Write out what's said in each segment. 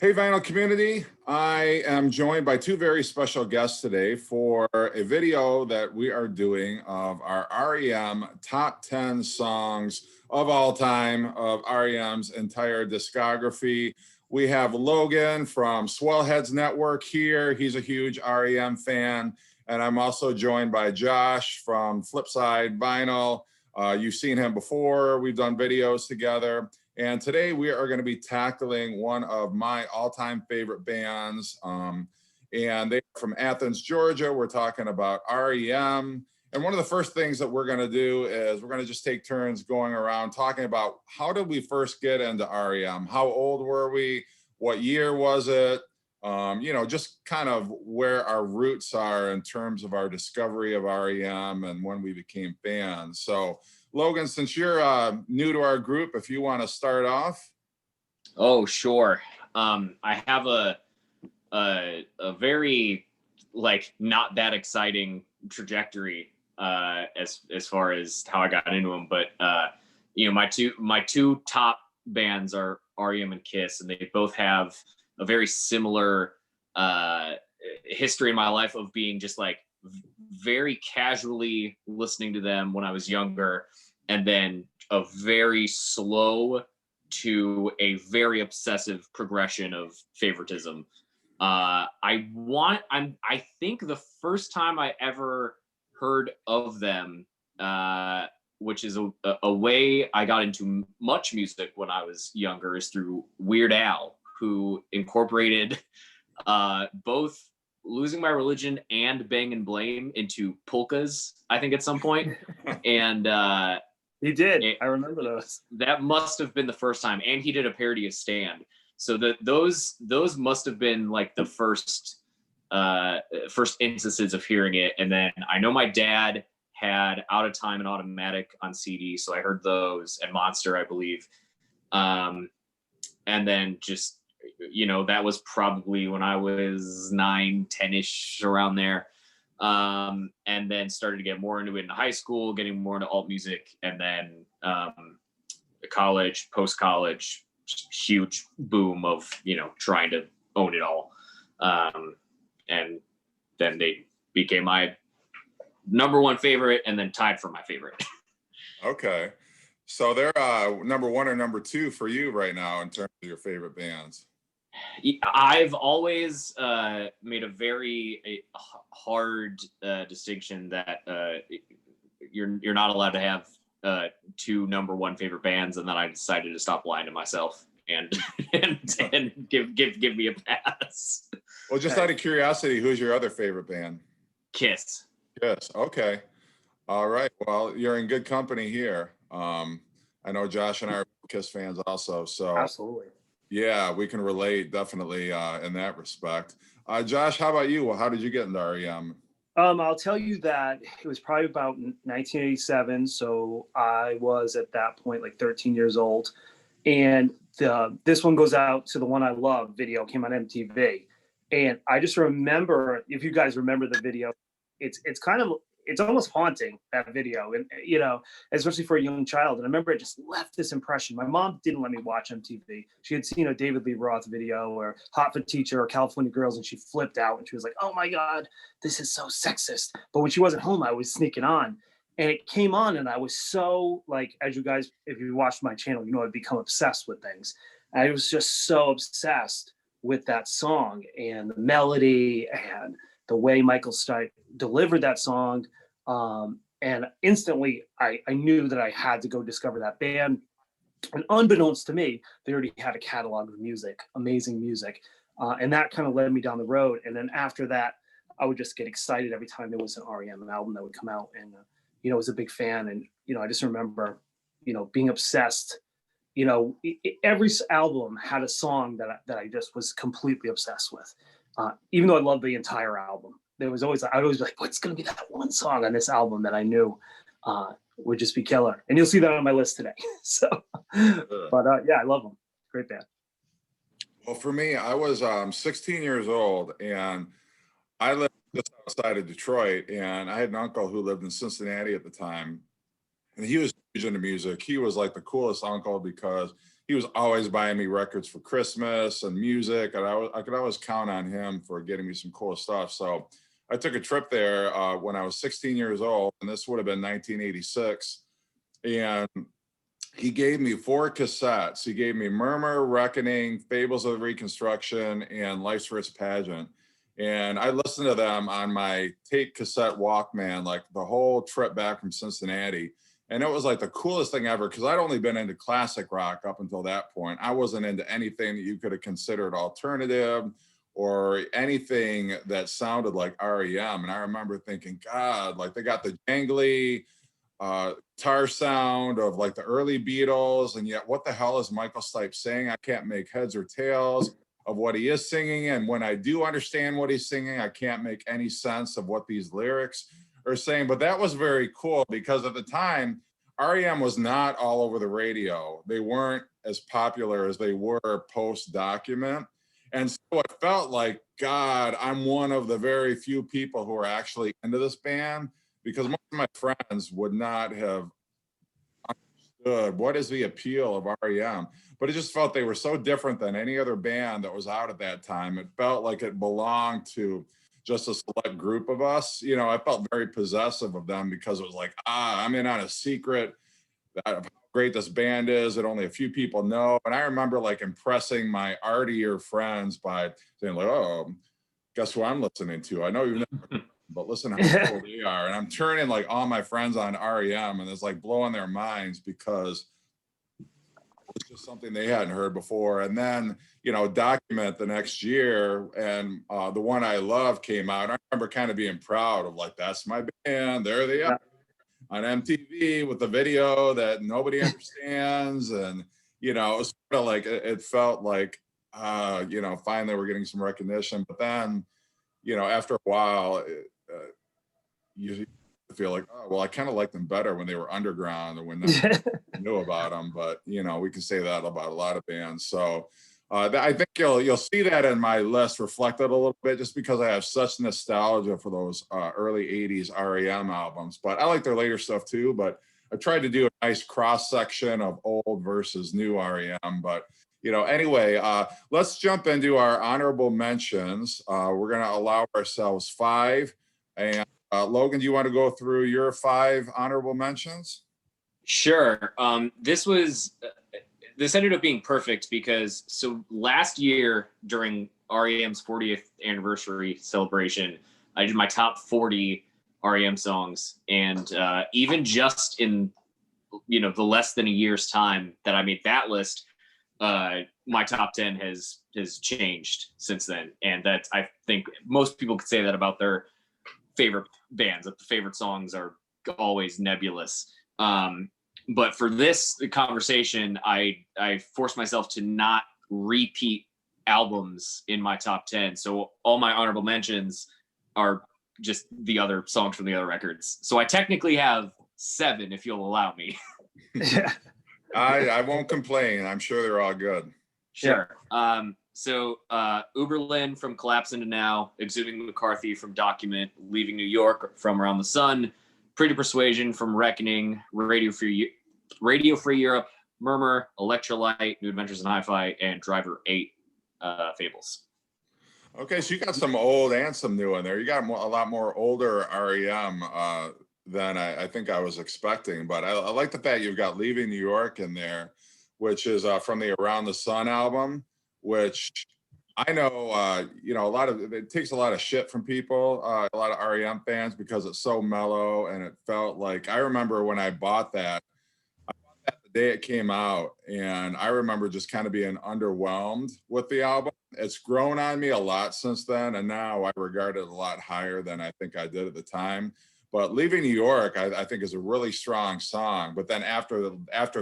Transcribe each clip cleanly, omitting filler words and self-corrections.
Hey, Vinyl community. I am joined by two very special guests today for a video that we are doing of our R.E.M. top 10 songs of all time of R.E.M.'s entire discography. We have Logan from Swellheads Network here. He's a huge R.E.M. fan. And I'm also joined by Josh from Flipside Vinyl. You've seen him before. We've done videos together. And today we are going to be tackling one of my all-time favorite bands. And they're from Athens, Georgia. We're talking about R.E.M. And one of the first things that we're going to do is we're going to just take turns going around talking about how did we first get into R.E.M.? How old were we? What year was it? Just kind of where our roots are in terms of our discovery of R.E.M. and when we became fans. So Logan, since you're new to our group, if you want to start off. Oh, sure. I have a very not that exciting trajectory as far as how I got into them, but my two top bands are R.E.M. and Kiss, and they both have a very similar history in my life of being just very casually listening to them when I was younger, and then a very slow to a very obsessive progression of favoritism. I think the first time I ever heard of them, which is a way I got into much music when I was younger, is through Weird Al, who incorporated both Losing My Religion and Bang and Blame into polkas, I think, at some point. And he did. I remember those. That must have been the first time. And he did a parody of Stand. So those must have been the first instances of hearing it. And then I know my dad had Out of Time and Automatic on CD, so I heard those, and Monster, I believe. And then just, that was probably when I was 9, 10-ish, around there. And then started to get more into it in high school, getting more into alt music, and then college, post-college, huge boom of, trying to own it all. And then they became my number one favorite, and then tied for my favorite. Okay. So they're number one or number two for you right now in terms of your favorite bands? I've always made a very hard distinction that you're not allowed to have two number one favorite bands, and then I decided to stop lying to myself and give me a pass. Well, just out of curiosity, who's your other favorite band? Kiss. Kiss. Okay. All right. Well, you're in good company here. I know Josh and I are Kiss fans also. So absolutely. Yeah, we can relate definitely in that respect. Josh, how about you? Well, how did you get into R.E.M.? I'll tell you that it was probably about 1987. So I was at that point 13 years old. And this one goes out to the One I Love video, came on MTV. And I just remember, if you guys remember the video, it's almost haunting, that video, and especially for a young child. And I remember it just left this impression. My mom didn't let me watch MTV. She had seen a David Lee Roth video or Hot for Teacher or California Girls, and she flipped out and she was like, "Oh my God, this is so sexist." But when she wasn't home, I was sneaking on, and it came on, and I was so as you guys, if you watched my channel, I'd become obsessed with things. I was just so obsessed with that song and the melody and the way Michael Stipe delivered that song. And instantly I knew that I had to go discover that band. And unbeknownst to me, they already had a catalog of music, amazing music. And that kind of led me down the road. And then after that, I would just get excited every time there was an R.E.M. album that would come out. And, I was a big fan. And, I just remember, being obsessed. Every album had a song that I just was completely obsessed with. Even though I loved the entire album, I'd always be like, what's going to be that one song on this album that I knew would just be killer? And you'll see that on my list today. So, but I love them. Great band. Well, for me, I was 16 years old, and I lived just outside of Detroit, and I had an uncle who lived in Cincinnati at the time, and he was huge into music. He was like the coolest uncle because he was always buying me records for Christmas and music, and I could always count on him for getting me some cool stuff. So I took a trip there when I was 16 years old, and this would have been 1986. And he gave me 4 cassettes. He gave me Murmur, Reckoning, Fables of Reconstruction, and Life's Rich Pageant. And I listened to them on my tape cassette Walkman, like the whole trip back from Cincinnati. And it was like the coolest thing ever, because I'd only been into classic rock up until that point. I wasn't into anything that you could have considered alternative or anything that sounded like R.E.M. And I remember thinking, God, like they got the jangly guitar sound of like the early Beatles, and yet what the hell is Michael Stipe saying? I can't make heads or tails of what he is singing, and when I do understand what he's singing, I can't make any sense of what these lyrics are saying. But that was very cool, because at the time R.E.M. was not all over the radio. They weren't as popular as they were post Document. And so it felt like, God, I'm one of the very few people who are actually into this band, because most of my friends would not have understood what is the appeal of R.E.M. But it just felt they were so different than any other band that was out at that time. It felt like it belonged to just a select group of us. You know, I felt very possessive of them, because it was like, I'm in on a secret that of how great this band is that only a few people know. And I remember like impressing my artier friends by saying like, oh, guess who I'm listening to? I know you've never, but listen how cool they are. And I'm turning like all my friends on R.E.M. and it's like blowing their minds, because it's just something they hadn't heard before. And then, you know, Document the next year, and the one I love came out. I remember kind of being proud of like, that's my band. There they are on MTV with the video that nobody understands. And, you know, it was sort of like, it felt like, you know, finally we're getting some recognition. But then, you know, after a while, you feel like, oh, well, I kind of liked them better when they were underground and when nobody knew about them. But, you know, we can say that about a lot of bands. So I think you'll see that in my list reflected a little bit, just because I have such nostalgia for those early 80s R.E.M. albums. But I like their later stuff too. But I tried to do a nice cross section of old versus new R.E.M. But, you know, anyway, let's jump into our honorable mentions. We're going to allow ourselves 5. And Logan, do you want to go through your 5 honorable mentions? Sure. This ended up being perfect, because so last year during R.E.M.'s 40th anniversary celebration, I did my top 40 R.E.M. songs, and even just in, you know, the less than a year's time that I made that list, my top 10 has changed since then. And that, I think most people could say that about their favorite bands, that the favorite songs are always nebulous. But for this conversation, I forced myself to not repeat albums in my top 10. So all my honorable mentions are just the other songs from the other records. So I technically have 7, if you'll allow me. I won't complain. I'm sure they're all good. Sure. So Uberlin from Collapse Into Now, Exhuming McCarthy from Document, Leaving New York from Around the Sun, Pretty Persuasion from Reckoning, Radio Free Europe, Murmur, Electrolyte, New Adventures in Hi-Fi, and Driver 8, Fables. Okay, so you got some old and some new in there. You got a lot more older R.E.M. Than I think I was expecting. But I like the fact you've got Leaving New York in there, which is from the Around the Sun album, which I know, you know, it takes a lot of shit from people, a lot of R.E.M. fans, because it's so mellow. And it felt like, I remember when I bought that the day it came out, and I remember just kind of being underwhelmed with the album. It's grown on me a lot since then, and now I regard it a lot higher than I think I did at the time. But Leaving New York, I think, is a really strong song. But then after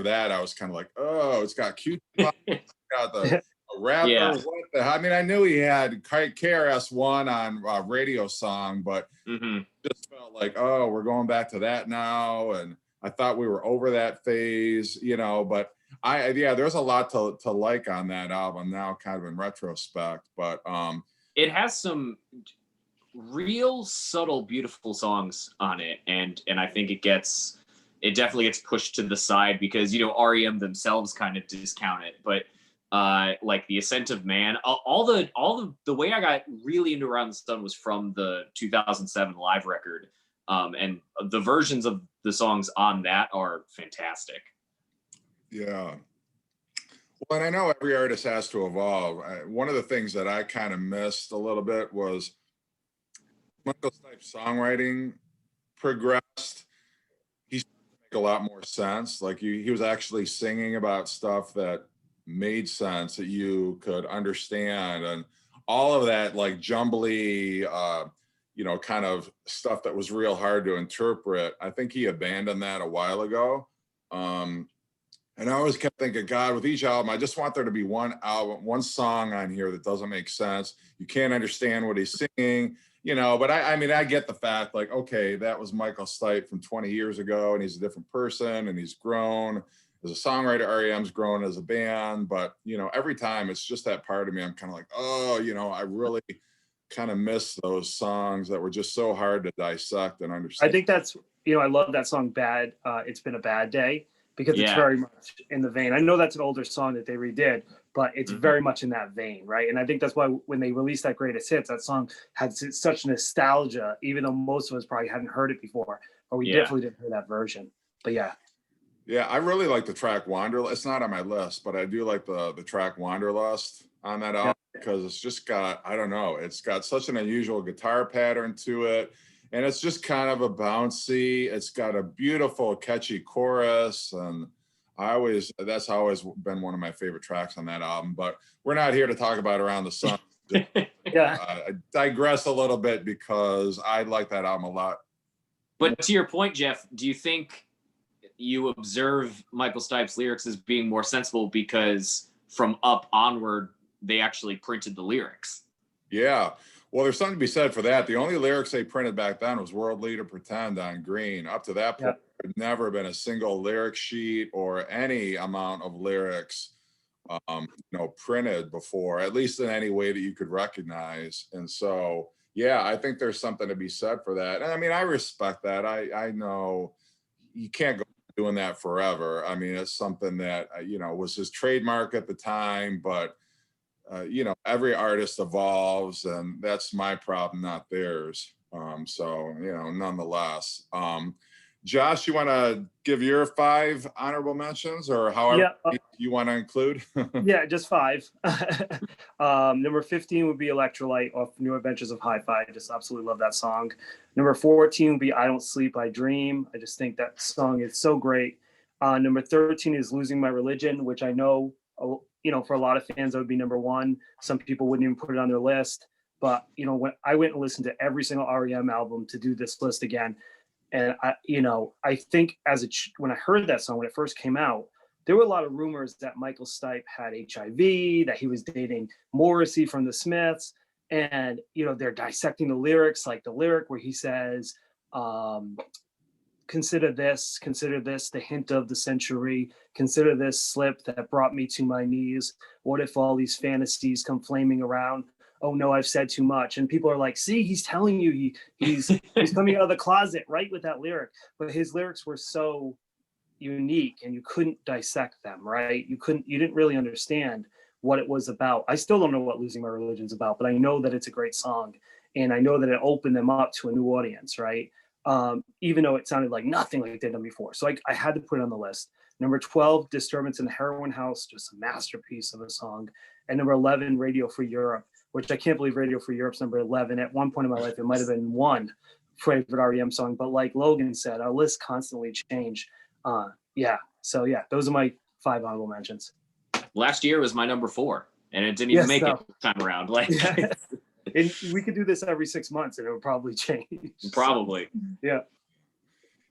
that, I was kind of like, oh, it's got cute, it's got the rapper. Yeah. What the hell? I mean, I knew he had KRS-One on Radio Song, but just felt like, oh, we're going back to that now. And I thought we were over that phase, you know. But there's a lot to like on that album now, kind of in retrospect. But it has some real subtle, beautiful songs on it, and I think it gets it definitely gets pushed to the side because, you know, REM themselves kind of discount it. But like the Ascent of Man, all the way I got really into Around the Sun was from the 2007 live record. And the versions of the songs on that are fantastic. Yeah. Well, and I know every artist has to evolve. One of the things that I kind of missed a little bit was Michael Stipe's songwriting progressed. He started to make a lot more sense. Like he was actually singing about stuff that made sense, that you could understand, and all of that like jumbly, you know, kind of stuff that was real hard to interpret. I think he abandoned that a while ago. And I always kept thinking, God, with each album, I just want there to be one album, one song on here that doesn't make sense. You can't understand what he's singing, you know. But I mean, I get the fact, like, okay, that was Michael Stipe from 20 years ago, and he's a different person, and he's grown as a songwriter. R.E.M's grown as a band, but you know, every time it's just that part of me. I'm kind of like, oh, you know, I really kind of miss those songs that were just so hard to dissect and understand. I think that's, you know, I love that song "Bad." It's Been a Bad Day, because it's very much in the vein. I know that's an older song that they redid, but it's very much in that vein, right? And I think that's why when they released that Greatest Hits, that song had such nostalgia, even though most of us probably hadn't heard it before, but we definitely didn't hear that version. But yeah. Yeah, I really like the track Wanderlust. It's not on my list, but I do like the track Wanderlust on that album because it's just got, I don't know, it's got such an unusual guitar pattern to it. And it's just kind of a bouncy, it's got a beautiful, catchy chorus. And that's always been one of my favorite tracks on that album. But we're not here to talk about Around the Sun. I digress a little bit because I like that album a lot. But to your point, Jeff, do you think you observe Michael Stipe's lyrics as being more sensible because from Up onward, they actually printed the lyrics? Yeah. Well, there's something to be said for that. The only lyrics they printed back then was World Leader Pretend on green. Up to that point, there'd never been a single lyric sheet or any amount of lyrics, you know, printed before, at least in any way that you could recognize. And so, yeah, I think there's something to be said for that. And I mean, I respect that. I know you can't go doing that forever. I mean, it's something that, you know, was his trademark at the time, but you know, every artist evolves, and that's my problem, not theirs. So, you know, nonetheless. Josh, you want to give your 5 honorable mentions, or however you want to include? Yeah, just 5. Number 15 would be Electrolyte off New Adventures of Hi-Fi. I just absolutely love that song. Number 14 would be I Don't Sleep, I Dream. I just think that song is so great. Number 13 is Losing My Religion, which I know, you know, for a lot of fans, that would be number 1. Some people wouldn't even put it on their list. But, you know, when I went and listened to every single R.E.M. album to do this list again, and I think when I heard that song, when it first came out, there were a lot of rumors that Michael Stipe had HIV, that he was dating Morrissey from the Smiths. And, you know, they're dissecting the lyrics, like the lyric where he says, consider this, the hint of the century. Consider this slip that brought me to my knees. What if all these fantasies come flaming around? Oh no, I've said too much. And people are like, see, he's telling you he's coming out of the closet, right, with that lyric. But his lyrics were so unique and you couldn't dissect them, right? You didn't really understand what it was about. I still don't know what Losing My Religion's about, but I know that it's a great song. And I know that it opened them up to a new audience, right? Even though it sounded like nothing like they'd done before. So I had to put it on the list. Number 12, Disturbance in the Heroin House, just a masterpiece of a song. And number 11, Radio Free Europe, which I can't believe Radio Free Europe's number 11. At one point in my life, it might have been one favorite R.E.M. song. But like Logan said, our lists constantly change. So those are my 5 honorable mentions. Last year was my number 4, and it didn't even make it this time around. Like, and we could do this every 6 months, and it would probably change. Probably. Yeah.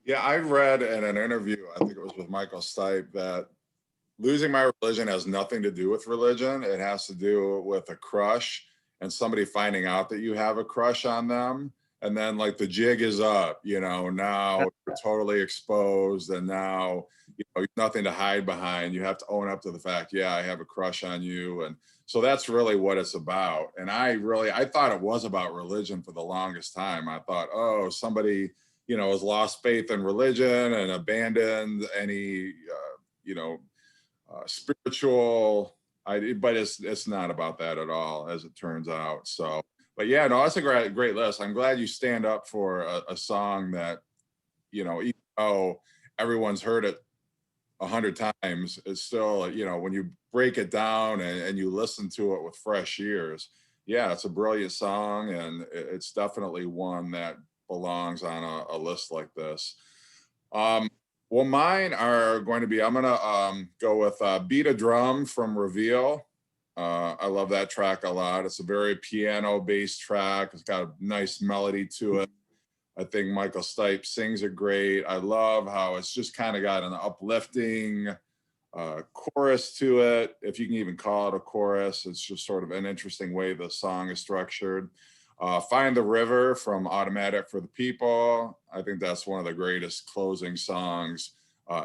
Yeah, I read in an interview, I think it was with Michael Stipe, that Losing My Religion has nothing to do with religion. It has to do with a crush and somebody finding out that you have a crush on them. And then like the jig is up, you know, now you're totally exposed, and now, you know, nothing to hide behind. You have to own up to the fact, yeah, I have a crush on you. And so that's really what it's about. And I thought it was about religion for the longest time. I thought, oh, somebody, has lost faith in religion and abandoned any, spiritual. But it's not about that at all, as it turns out. So, but yeah, no, that's a great list. I'm glad you stand up for a song that, even though everyone's heard it 100 times, it's still, when you break it down and you listen to it with fresh ears, yeah, it's a brilliant song, and it's definitely one that belongs on a list like this. Well, mine are going to be, I'm going to go with Beat a Drum from Reveal. I love that track a lot. It's a very piano-based track. It's got a nice melody to it. I think Michael Stipe sings it great. I love how it's just kind of got an uplifting chorus to it, if you can even call it a chorus. It's just sort of an interesting way the song is structured. Find the River from Automatic for the People. I think that's one of the greatest closing songs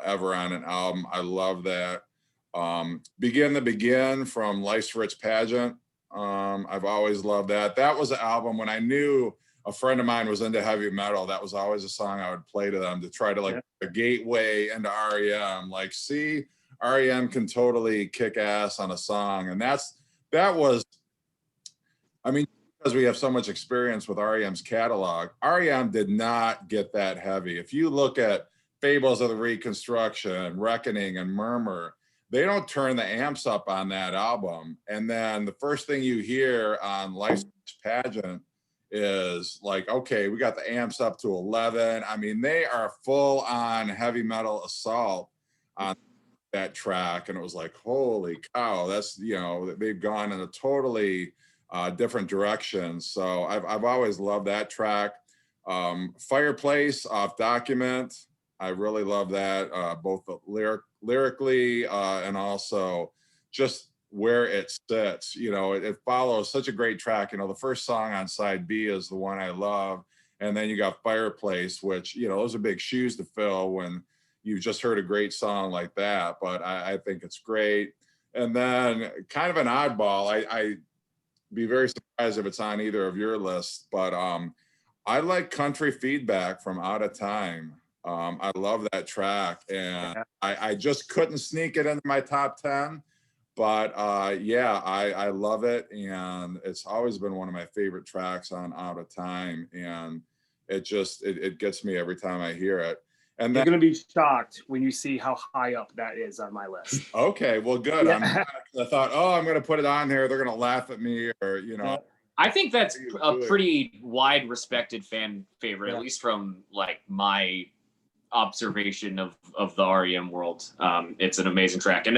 ever on an album. I love that. Begin the Begin from Life's Rich Pageant. I've always loved that. That was an album when I knew a friend of mine was into heavy metal. That was always a song I would play to them to try to a gateway into R.E.M. Like, see, R.E.M. can totally kick ass on a song. And that was, I mean, because we have so much experience with R.E.M.'s catalog, R.E.M. did not get that heavy. If you look at Fables of the Reconstruction, Reckoning, and Murmur, they don't turn the amps up on that album. And then the first thing you hear on Life's Pageant is like, okay, we got the amps up to 11. I mean, they are full on heavy metal assault on that track. And it was like, holy cow, that's, they've gone in a totally different direction. So I've always loved that track. Fireplace off Document. I really love that, both lyrically and also just where it sits. It follows such a great track. The first song on side B is the one I love. And then you got Fireplace, which, those are big shoes to fill when you've just heard a great song like that. But I think it's great. And then kind of an oddball, I'd be very surprised if it's on either of your lists, but I like Country Feedback from Out of Time. I love that track, and I just couldn't sneak it into my top 10. But yeah, I love it, and it's always been one of my favorite tracks on Out of Time, and it gets me every time I hear it. And you're going to be shocked when you see how high up that is on my list. Okay, well, good. Yeah. I thought, I'm going to put it on here. They're going to laugh at me, or I think that's a pretty wide respected fan favorite, at least from like my observation of the R.E.M. world. It's an amazing track, and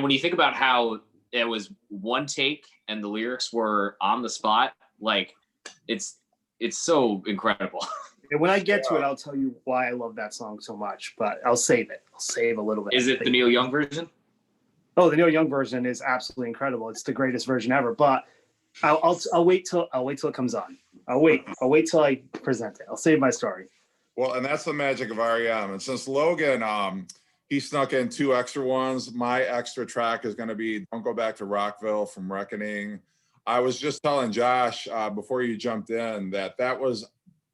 when you think about how it was one take and the lyrics were on the spot, like it's so incredible. And when I get to it, I'll tell you why I love that song so much, but I'll save it. I'll save a little bit. Is it the Neil Young version? Oh, the Neil Young version is absolutely incredible. It's the greatest version ever, but I'll wait till it comes on. I'll wait till I present it. I'll save my story. Well, and that's the magic of R.E.M. And since Logan, he snuck in 2 extra ones, my extra track is going to be Don't Go Back to Rockville from Reckoning. I was just telling Josh before you jumped in that was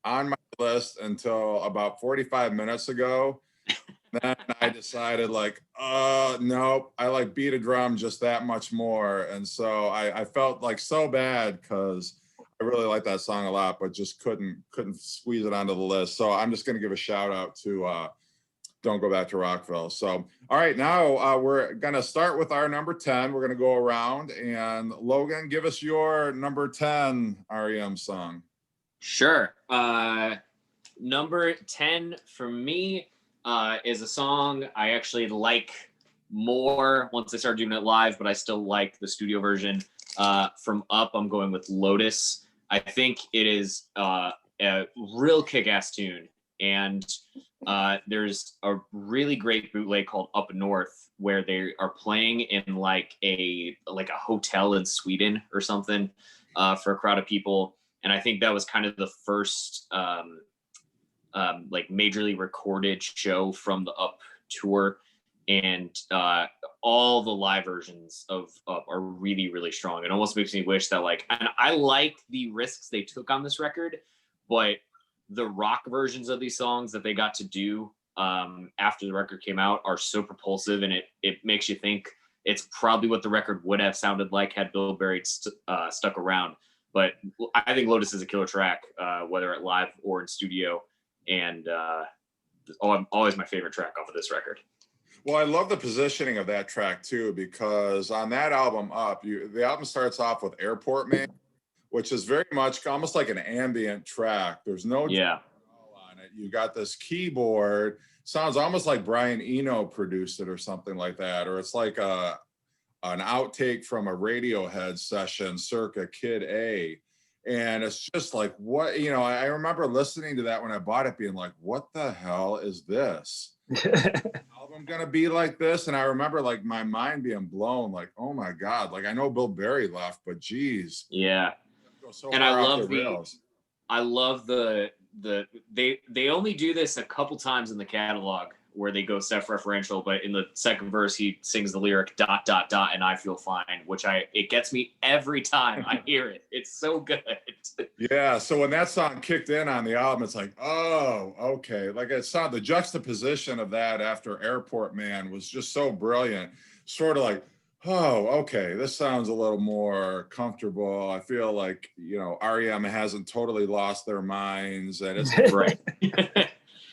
on my list until about 45 minutes ago. Then I decided nope, I like Beat a Drum just that much more. And so I felt like so bad because I really like that song a lot, but just couldn't squeeze it onto the list. So I'm just going to give a shout out to Don't Go Back to Rockville. So, all right, now we're going to start with our number 10. We're going to go around, and Logan, give us your number 10 R.E.M. song. Sure. Number 10 for me is a song I actually like more once I started doing it live, but I still like the studio version. From Up, I'm going with Lotus. I think it is a real kick-ass tune, and there's a really great bootleg called Up North where they are playing in like a hotel in Sweden or something for a crowd of people. And I think that was kind of the first like majorly recorded show from the Up tour. And all the live versions of Up are really, really strong. It almost makes me wish that and I like the risks they took on this record, but the rock versions of these songs that they got to do after the record came out are so propulsive, and it makes you think it's probably what the record would have sounded like had Bill Berry stuck around. But I think Lotus is a killer track, whether at live or in studio, and always my favorite track off of this record. Well, I love the positioning of that track too, because on that album the album starts off with Airport Man, which is very much almost like an ambient track. There's no on it. You got this keyboard, sounds almost like Brian Eno produced it or something like that, or it's like an outtake from a Radiohead session circa Kid A. And it's just like, what, I remember listening to that when I bought it being like, what the hell is this? Album gonna be like this? And I remember like my mind being blown, like, oh my God, like I know Bill Berry left, but geez. Yeah. So and I love the they only do this a couple times in the catalog where they go self-referential, but in the second verse he sings the lyric ... and I feel fine, which it gets me every time I hear it. It's so good. Yeah, so when that song kicked in on the album, it's like, oh, okay. Like it sounded, the juxtaposition of that after Airport Man was just so brilliant. Sort of like, oh, okay, this sounds a little more comfortable. I feel like, R.E.M. hasn't totally lost their minds, and it's right.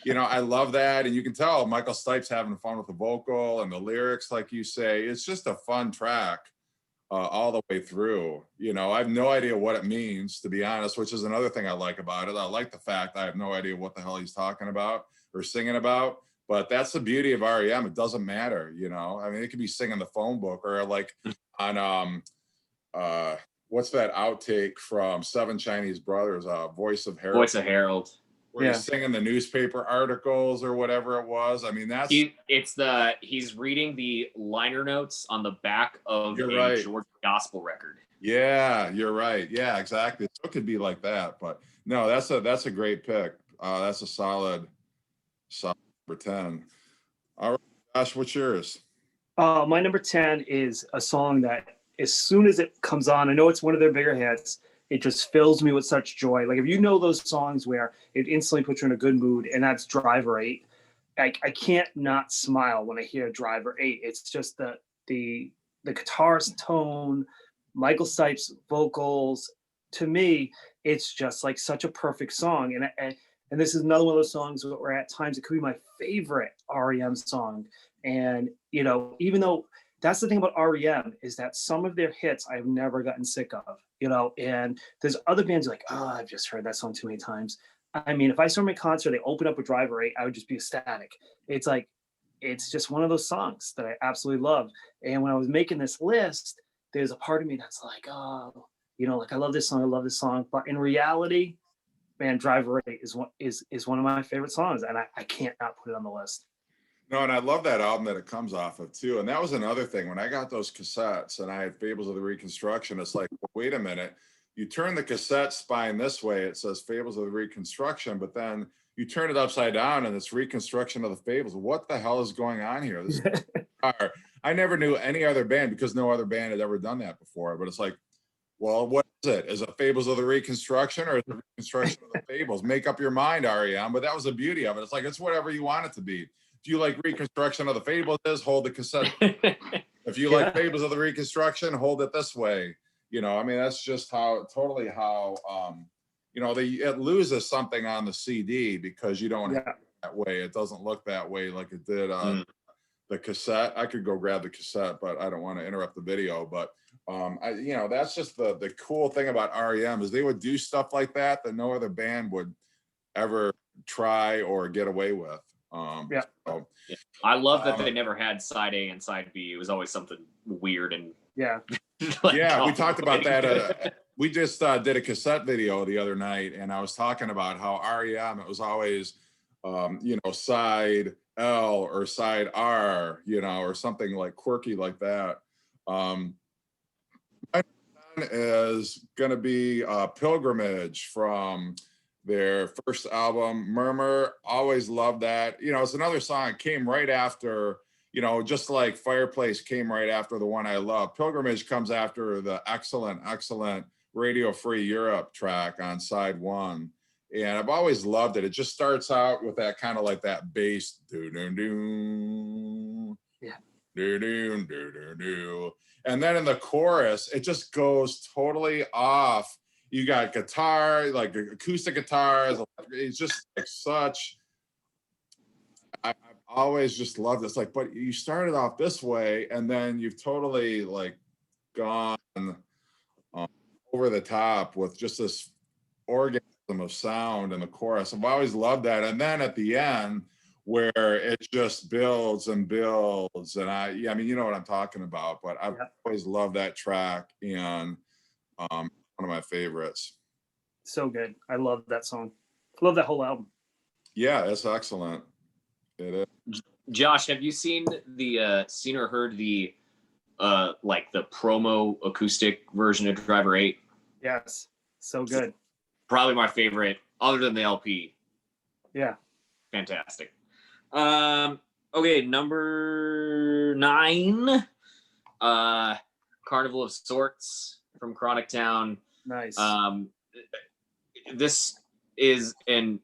I love that. And you can tell Michael Stipe's having fun with the vocal and the lyrics, like you say. It's just a fun track all the way through. I have no idea what it means, to be honest, which is another thing I like about it. I like the fact I have no idea what the hell he's talking about or singing about. But that's the beauty of R.E.M. It doesn't matter, I mean, it could be singing the phone book, or like on what's that outtake from Seven Chinese Brothers, Voice of Harold. Voice of Harold. Where he's singing the newspaper articles or whatever it was. I mean, that's he's reading the liner notes on the back of a Georgia gospel record. Yeah, you're right. Yeah, exactly. So it could be like that, but no, that's a great pick. That's a solid number 10. All right, Josh, what's yours? My number 10 is a song that as soon as it comes on, I know it's one of their bigger hits, it just fills me with such joy. Like if you know those songs where it instantly puts you in a good mood, and that's Driver 8. I can't not smile when I hear Driver 8. It's just the guitar's tone, Michael Stipe's vocals. To me, it's just like such a perfect song. And this is another one of those songs where at times it could be my favorite R.E.M. song. And, even though that's the thing about R.E.M. is that some of their hits I've never gotten sick of, and there's other bands like, oh, I've just heard that song too many times. I mean, if I saw them in concert, they open up with Driver 8, I would just be ecstatic. It's like, it's just one of those songs that I absolutely love. And when I was making this list, there's a part of me that's like, oh, like I love this song. But in reality, man, Driver 8 is one of my favorite songs, and I can't not put it on the list. No, and I love that album that it comes off of too. And that was another thing. When I got those cassettes and I had Fables of the Reconstruction, it's like, wait a minute, you turn the cassette spine this way, it says Fables of the Reconstruction, but then you turn it upside down and it's Reconstruction of the Fables. What the hell is going on here? This is I never knew any other band, because no other band had ever done that before. But it's like, well, what is it? Is it Fables of the Reconstruction, or is it Reconstruction of the Fables? Make up your mind, R.E.M. But that was the beauty of it. It's like, it's whatever you want it to be. If you like Reconstruction of the Fables, hold the cassette. If you like Fables of the Reconstruction, hold it this way. I mean, that's just how it loses something on the CD because you don't have it that way. It doesn't look that way like it did on the cassette. I could go grab the cassette, but I don't want to interrupt the video. But that's just the cool thing about R.E.M. is they would do stuff like that no other band would ever try or get away with. So, I love that they never had side A and side B. It was always something weird and we talked about that. We just did a cassette video the other night, and I was talking about how R.E.M. it was always side L or side R, or something like quirky like that. My is gonna be Pilgrimage from their first album, Murmur. Always loved that. It's another song that came right after, just like Fireplace came right after the one I love. Pilgrimage comes after the excellent Radio Free Europe track on side 1. And I've always loved it. It just starts out with that kind of like that bass, do do do, Yeah. do do do do do, and then in the chorus, it just goes totally off. You got guitar, like acoustic guitars. It's just like such. I've always just loved this. Like, but you started off this way, and then you've totally like gone over the top with just this orgasm of sound in the chorus. I've always loved that. And then at the end, where it just builds and builds, and I mean, you know what I'm talking about. But I've always loved that track, and one of my favorites. So good. I love that song. Love that whole album. Yeah, it's excellent. It is. Josh, have you seen or heard the like the promo acoustic version of Driver 8? Yes. So good. Probably my favorite, other than the LP. Yeah. Fantastic. Okay, number 9. Carnival of Sorts from Chronic Town. Nice. This is an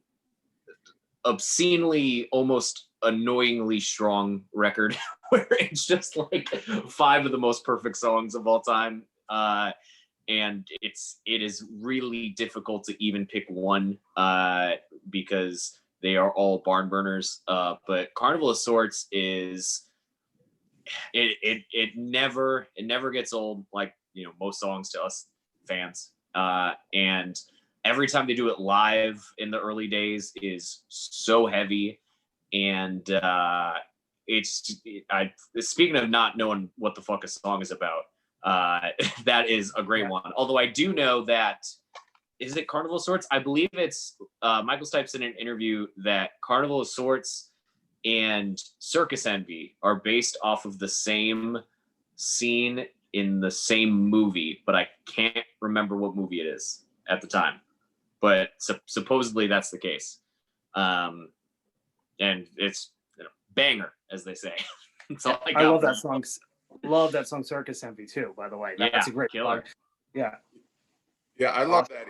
obscenely, almost annoyingly strong record where it's just like 5 of the most perfect songs of all time. And it is really difficult to even pick one because they are all barn burners. But Carnival of Sorts is it never gets old, like, you know, most songs to us fans. And every time they do it live in the early days is so heavy. And speaking of not knowing what the fuck a song is about, that is a great one. Although I do know that, is it Carnival of Sorts? I believe it's Michael Stipe said in an interview that Carnival of Sorts and Circus Envy are based off of the same scene in the same movie, but I can't remember what movie it is at the time. But supposedly that's the case. And it's, you know, banger, as they say. I love that song. Love that song, Circus Envy, too, by the way. That's a great song. Yeah. Yeah, I love that.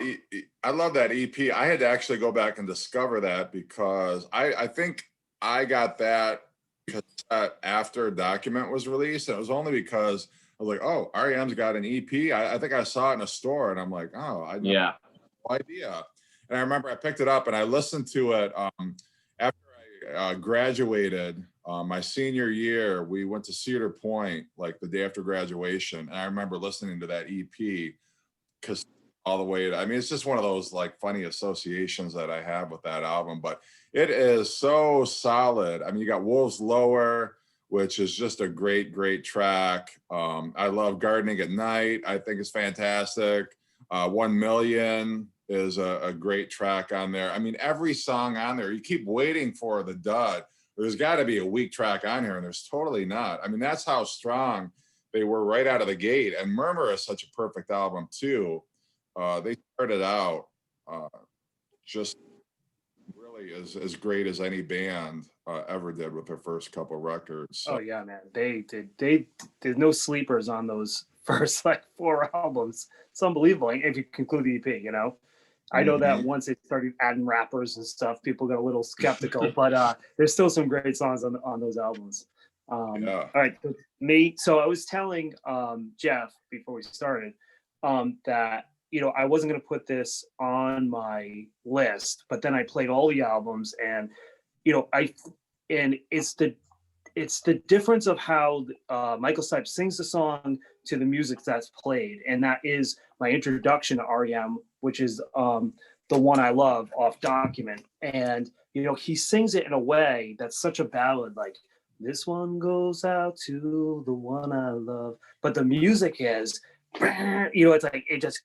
I love that EP. I had to actually go back and discover that because I think I got that cassette after Document was released. And it was only because I was like, oh, R.E.M's got an EP. I think I saw it in a store, and I'm like, oh, I had no idea. And I remember I picked it up and I listened to it after I graduated. My senior year, we went to Cedar Point like the day after graduation, and I remember listening to that EP because all the way. I mean, it's just one of those like funny associations that I have with that album, but it is so solid. I mean, you got Wolves Lower, which is just a great track. I love Gardening at Night. I think it's fantastic. 1 Million is a great track on there. I mean, every song on there, you keep waiting for the dud. There's got to be a weak track on here, and there's totally not. I mean, that's how strong they were right out of the gate. And Murmur is such a perfect album too. They started out just really as great as any band ever did with their first couple records. So. Oh yeah, man. There's no sleepers on those first like 4 albums. It's unbelievable. If you conclude the EP, you know. I know that once they started adding rappers and stuff, people got a little skeptical, but there's still some great songs on those albums. All right, so I was telling Jeff before we started that, you know, I wasn't going to put this on my list, but then I played all the albums, and you know, it's the difference of how Michael Stipe sings the song to the music that's played, and that is my introduction to R.E.M, which is the one I love off Document. And you know, he sings it in a way that's such a ballad, like this one goes out to the one I love, but the music is, you know, it's like it just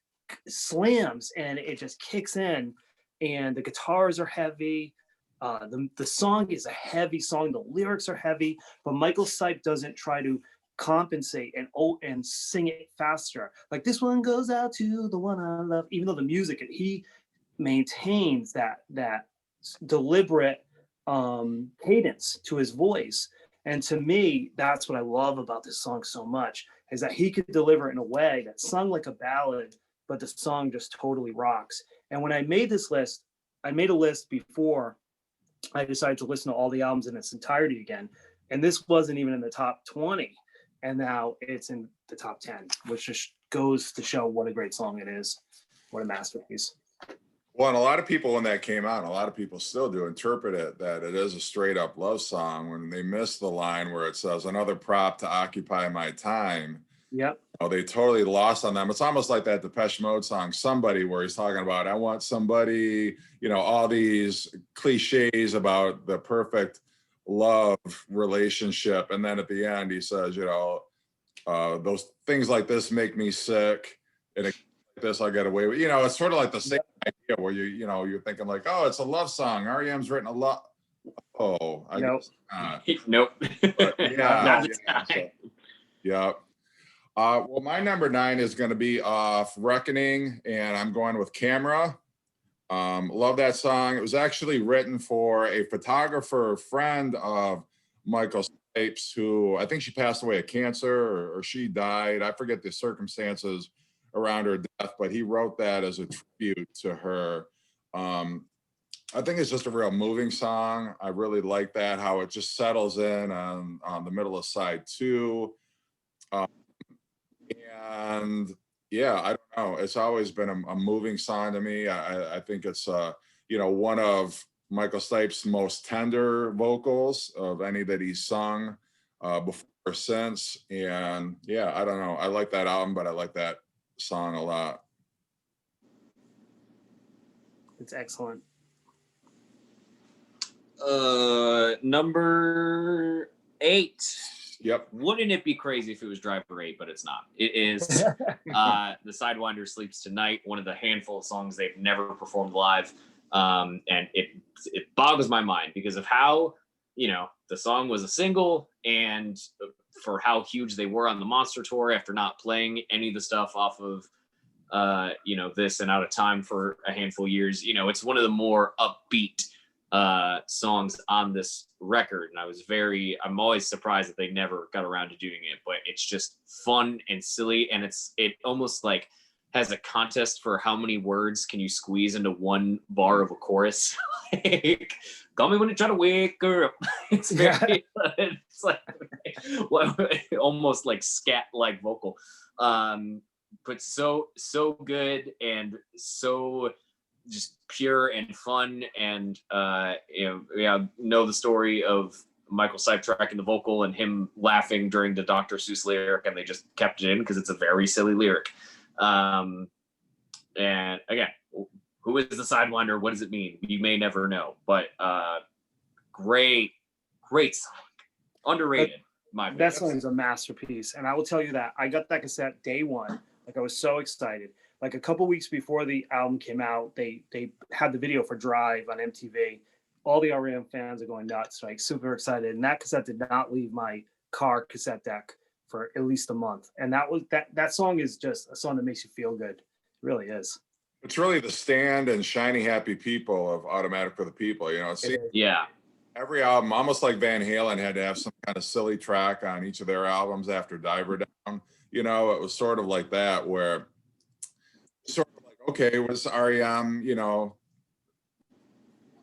slams and it just kicks in, and the guitars are heavy. The song is a heavy song. The lyrics are heavy, but Michael Stipe doesn't try to compensate and sing it faster. Like this one goes out to the one I love, even though the music, he maintains that deliberate cadence to his voice. And to me, that's what I love about this song so much, is that he could deliver it in a way that sung like a ballad, but the song just totally rocks. And when I made this list, I made a list before I decided to listen to all the albums in its entirety again, and this wasn't even in the top 20, and now it's in the top 10, which just goes to show what a great song it is, what a masterpiece. Well, and a lot of people, when that came out, a lot of people still do interpret it that it is a straight up love song when they miss the line where it says another prop to occupy my time. Yep. Oh, they totally lost on them. It's almost like that Depeche Mode song, Somebody, where he's talking about, I want somebody, all these cliches about the perfect love relationship. And then at the end, he says, those things like this make me sick. And like this, I'll get away with, it's sort of like the same idea where you're thinking like, oh, it's a love song. R.E.M's written a lot. Oh, I guess not. Nope. But, yeah. Not Yeah. Well, my number 9 is going to be off Reckoning, and I'm going with Camera. Love that song. It was actually written for a photographer friend of Michael Stipes, who I think she passed away of cancer or she died. I forget the circumstances around her death, but he wrote that as a tribute to her. I think it's just a real moving song. I really like that, how it just settles in on the middle of side 2. And yeah, I don't know. It's always been a moving song to me. I think it's one of Michael Stipe's most tender vocals of any that he's sung before or since. And yeah, I don't know. I like that album, but I like that song a lot. It's excellent. Number 8. Yep. Wouldn't it be crazy if it was Driver 8, but it's not. It is The Sidewinder Sleeps Tonight, one of the handful of songs they've never performed live. And it boggles my mind because of how, the song was a single and for how huge they were on the Monster Tour after not playing any of the stuff off of, this and Out of Time for a handful of years. It's one of the more upbeat songs on this record, and I'm always surprised that they never got around to doing it, but it's just fun and silly, and it almost like has a contest for how many words can you squeeze into one bar of a chorus. Like, call me when you try to wake her up. It's very it's like almost like scat like vocal, but so good and so just pure and fun, and know the story of Michael Stipe tracking the vocal and him laughing during the Dr. Seuss lyric, and they just kept it in because it's a very silly lyric. And again, who is the Sidewinder? What does it mean? You may never know, but great song, underrated. That song is a masterpiece, and I will tell you that I got that cassette day one. Like, I was so excited. Like, a couple weeks before the album came out, they had the video for Drive on MTV. All the R.E.M. fans are going nuts, like super excited. And that cassette did not leave my car cassette deck for at least a month. And that song is just a song that makes you feel good. It really is. It's really the Stand and Shiny Happy People of Automatic for the People. Every album, almost like Van Halen had to have some kind of silly track on each of their albums after Diver Down. It was sort of like that, where sort of like, okay, was R.E.M.,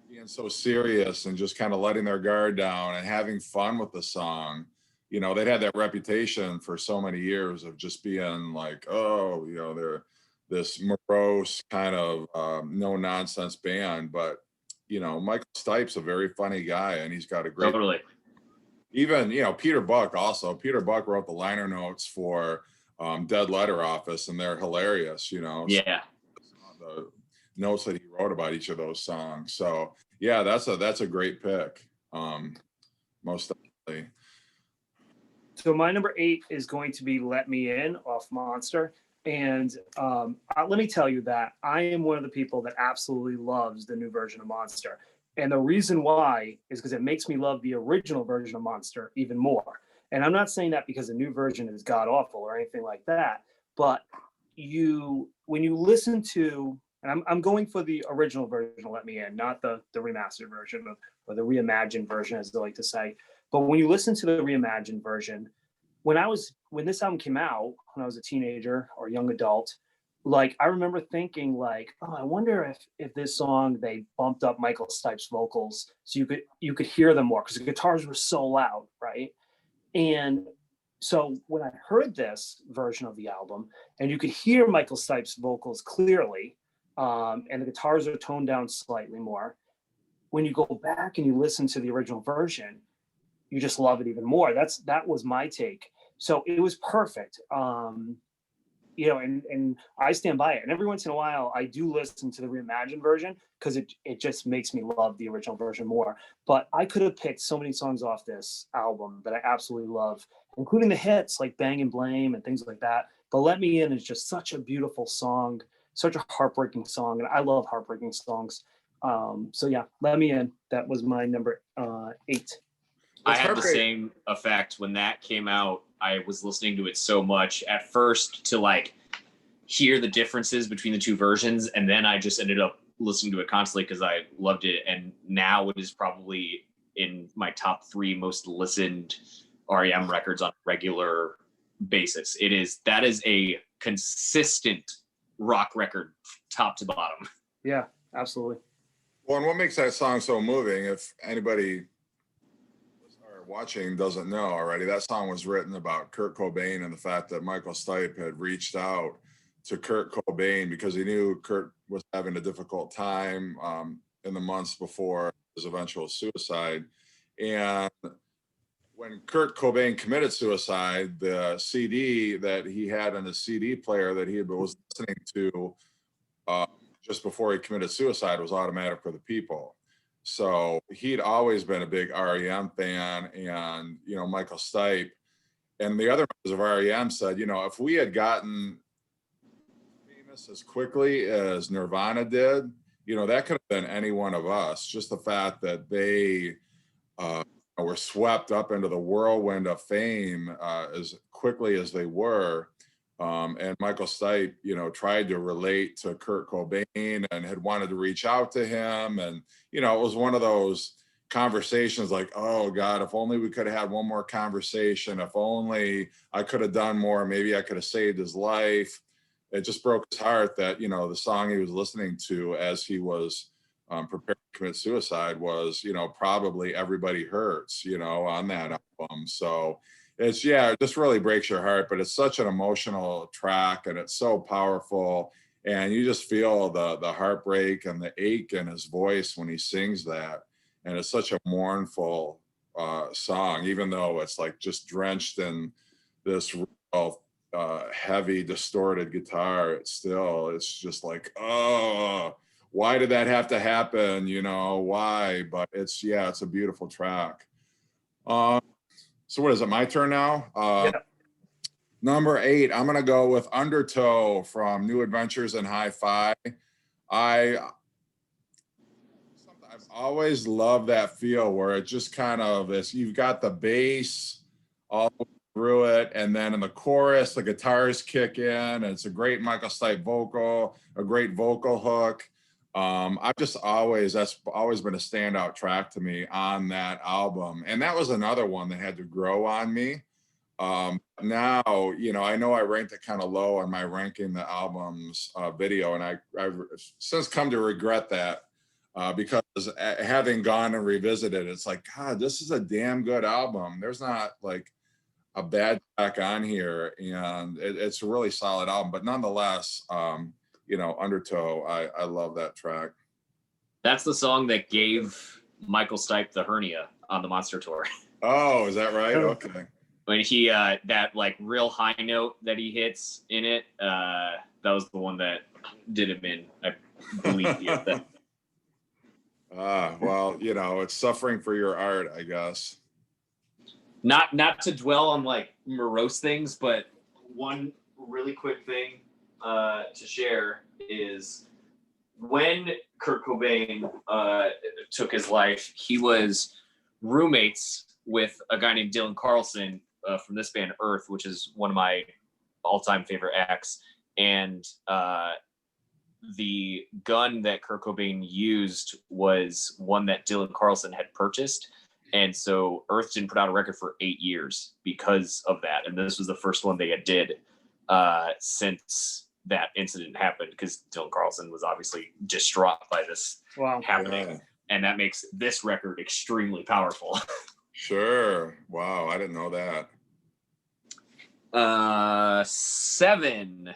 being so serious and just kind of letting their guard down and having fun with the song. They'd had that reputation for so many years of just being like, they're this morose kind of no nonsense band. But, Michael Stipe's a very funny guy, and he's got a great, totally. Even, Peter Buck also. Peter Buck wrote the liner notes for Dead Letter Office, and they're hilarious, Yeah. The notes that he wrote about each of those songs. So yeah, that's a great pick. Most definitely. So my number 8 is going to be Let Me In off Monster. And let me tell you that I am one of the people that absolutely loves the new version of Monster. And the reason why is because it makes me love the original version of Monster even more. And I'm not saying that because the new version is god awful or anything like that, but when you listen to, and I'm going for the original version of Let Me In, not the remastered version or the reimagined version, as they like to say. But when you listen to the reimagined version, when this album came out, when I was a teenager or young adult, like I remember thinking like, oh, I wonder if this song they bumped up Michael Stipe's vocals so you could hear them more because the guitars were so loud, right? And so when I heard this version of the album, and you could hear Michael Stipe's vocals clearly, and the guitars are toned down slightly more. When you go back and you listen to the original version, you just love it even more. That was my take. So it was perfect. And I stand by it. And every once in a while, I do listen to the reimagined version because it just makes me love the original version more. But I could have picked so many songs off this album that I absolutely love, including the hits like Bang and Blame and things like that. But Let Me In is just such a beautiful song, such a heartbreaking song, and I love heartbreaking songs. So yeah, Let Me In. That was my number 8. I had the same effect when that came out. I was listening to it so much at first to like hear the differences between the two versions, and then I just ended up listening to it constantly because I loved it. And now it is probably in my top 3 most listened R.E.M. records on a regular basis. That is a consistent rock record, top to bottom. Yeah, absolutely. Well, and what makes that song so moving, if anybody watching doesn't know already, that song was written about Kurt Cobain and the fact that Michael Stipe had reached out to Kurt Cobain because he knew Kurt was having a difficult time in the months before his eventual suicide. And when Kurt Cobain committed suicide, the CD that he had in the CD player that he was listening to just before he committed suicide was Automatic for the People. So he'd always been a big R.E.M. fan, and Michael Stipe and the other members of R.E.M. said, if we had gotten famous as quickly as Nirvana did, that could have been any one of us. Just the fact that they were swept up into the whirlwind of fame as quickly as they were. And Michael Stipe, tried to relate to Kurt Cobain and had wanted to reach out to him. And, it was one of those conversations like, oh God, if only we could have had one more conversation, if only I could have done more, maybe I could have saved his life. It just broke his heart that, the song he was listening to as he was prepared to commit suicide was, probably Everybody Hurts, on that album. So it just really breaks your heart, but it's such an emotional track and it's so powerful. And you just feel the heartbreak and the ache in his voice when he sings that. And it's such a mournful song, even though it's like just drenched in this real heavy, distorted guitar. It's just like, oh, why did that have to happen? Why? But it's a beautiful track. So what is it? My turn now? Yeah. Number 8, I'm going to go with Undertow from New Adventures in Hi-Fi. I've always loved that feel where it just kind of is, you've got the bass all through it, and then in the chorus, the guitars kick in, and it's a great Michael Stipe vocal, a great vocal hook. That's always been a standout track to me on that album. And that was another one that had to grow on me. Now, I know I ranked it kind of low on my ranking the album's video, and I've since come to regret that because having gone and revisited, it's like, God, this is a damn good album. There's not like a bad track on here, and it's a really solid album, but nonetheless, Undertow, I love that track. That's the song that gave Michael Stipe the hernia on the Monster Tour. Oh, is that right? Okay. When he that like real high note that he hits in it, that was the one that did him in, I believe. Well, it's suffering for your art, I guess. Not to dwell on like morose things, but one really quick thing to share is when Kurt Cobain took his life, he was roommates with a guy named Dylan Carlson from this band Earth, which is one of my all-time favorite acts. And the gun that Kurt Cobain used was one that Dylan Carlson had purchased. And so Earth didn't put out a record for 8 years because of that. And this was the first one they did since that incident happened, because Dylan Carlson was obviously distraught by this happening. Yeah. And that makes this record extremely powerful. Sure. Wow, I didn't know that. 7.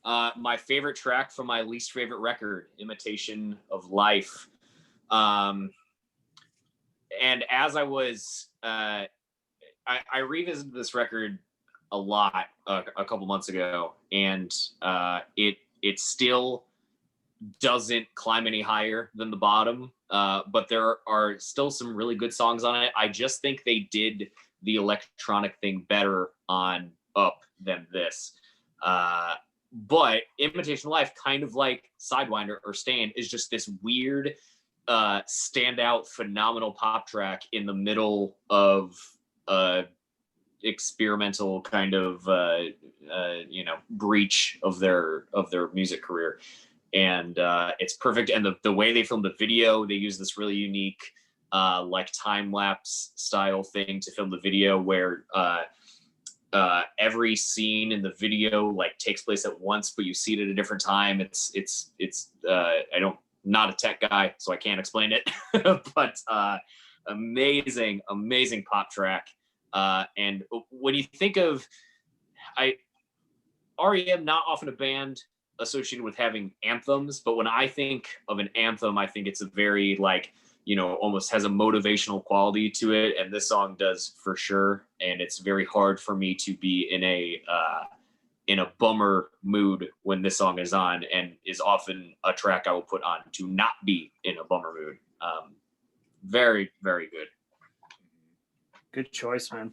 My favorite track from my least favorite record, Imitation of Life. And as I was, I revisited this record a lot a couple months ago, and it still doesn't climb any higher than the bottom, but there are still some really good songs on it. I just think they did the electronic thing better on Up than this. But Imitation of Life, kind of like Sidewinder or Stand, is just this weird standout phenomenal pop track in the middle of experimental kind of breach of their music career. And it's perfect. And the way they filmed the video, they use this really unique like time-lapse style thing to film the video, where every scene in the video like takes place at once, but you see it at a different time. It's not a tech guy, so I can't explain it, but amazing pop track. And when you think of R.E.M., not often a band associated with having anthems, but when I think of an anthem, I think it's a very almost has a motivational quality to it, and this song does for sure. And it's very hard for me to be in a bummer mood when this song is on, and is often a track I will put on to not be in a bummer mood. Very, very good. Good choice, man.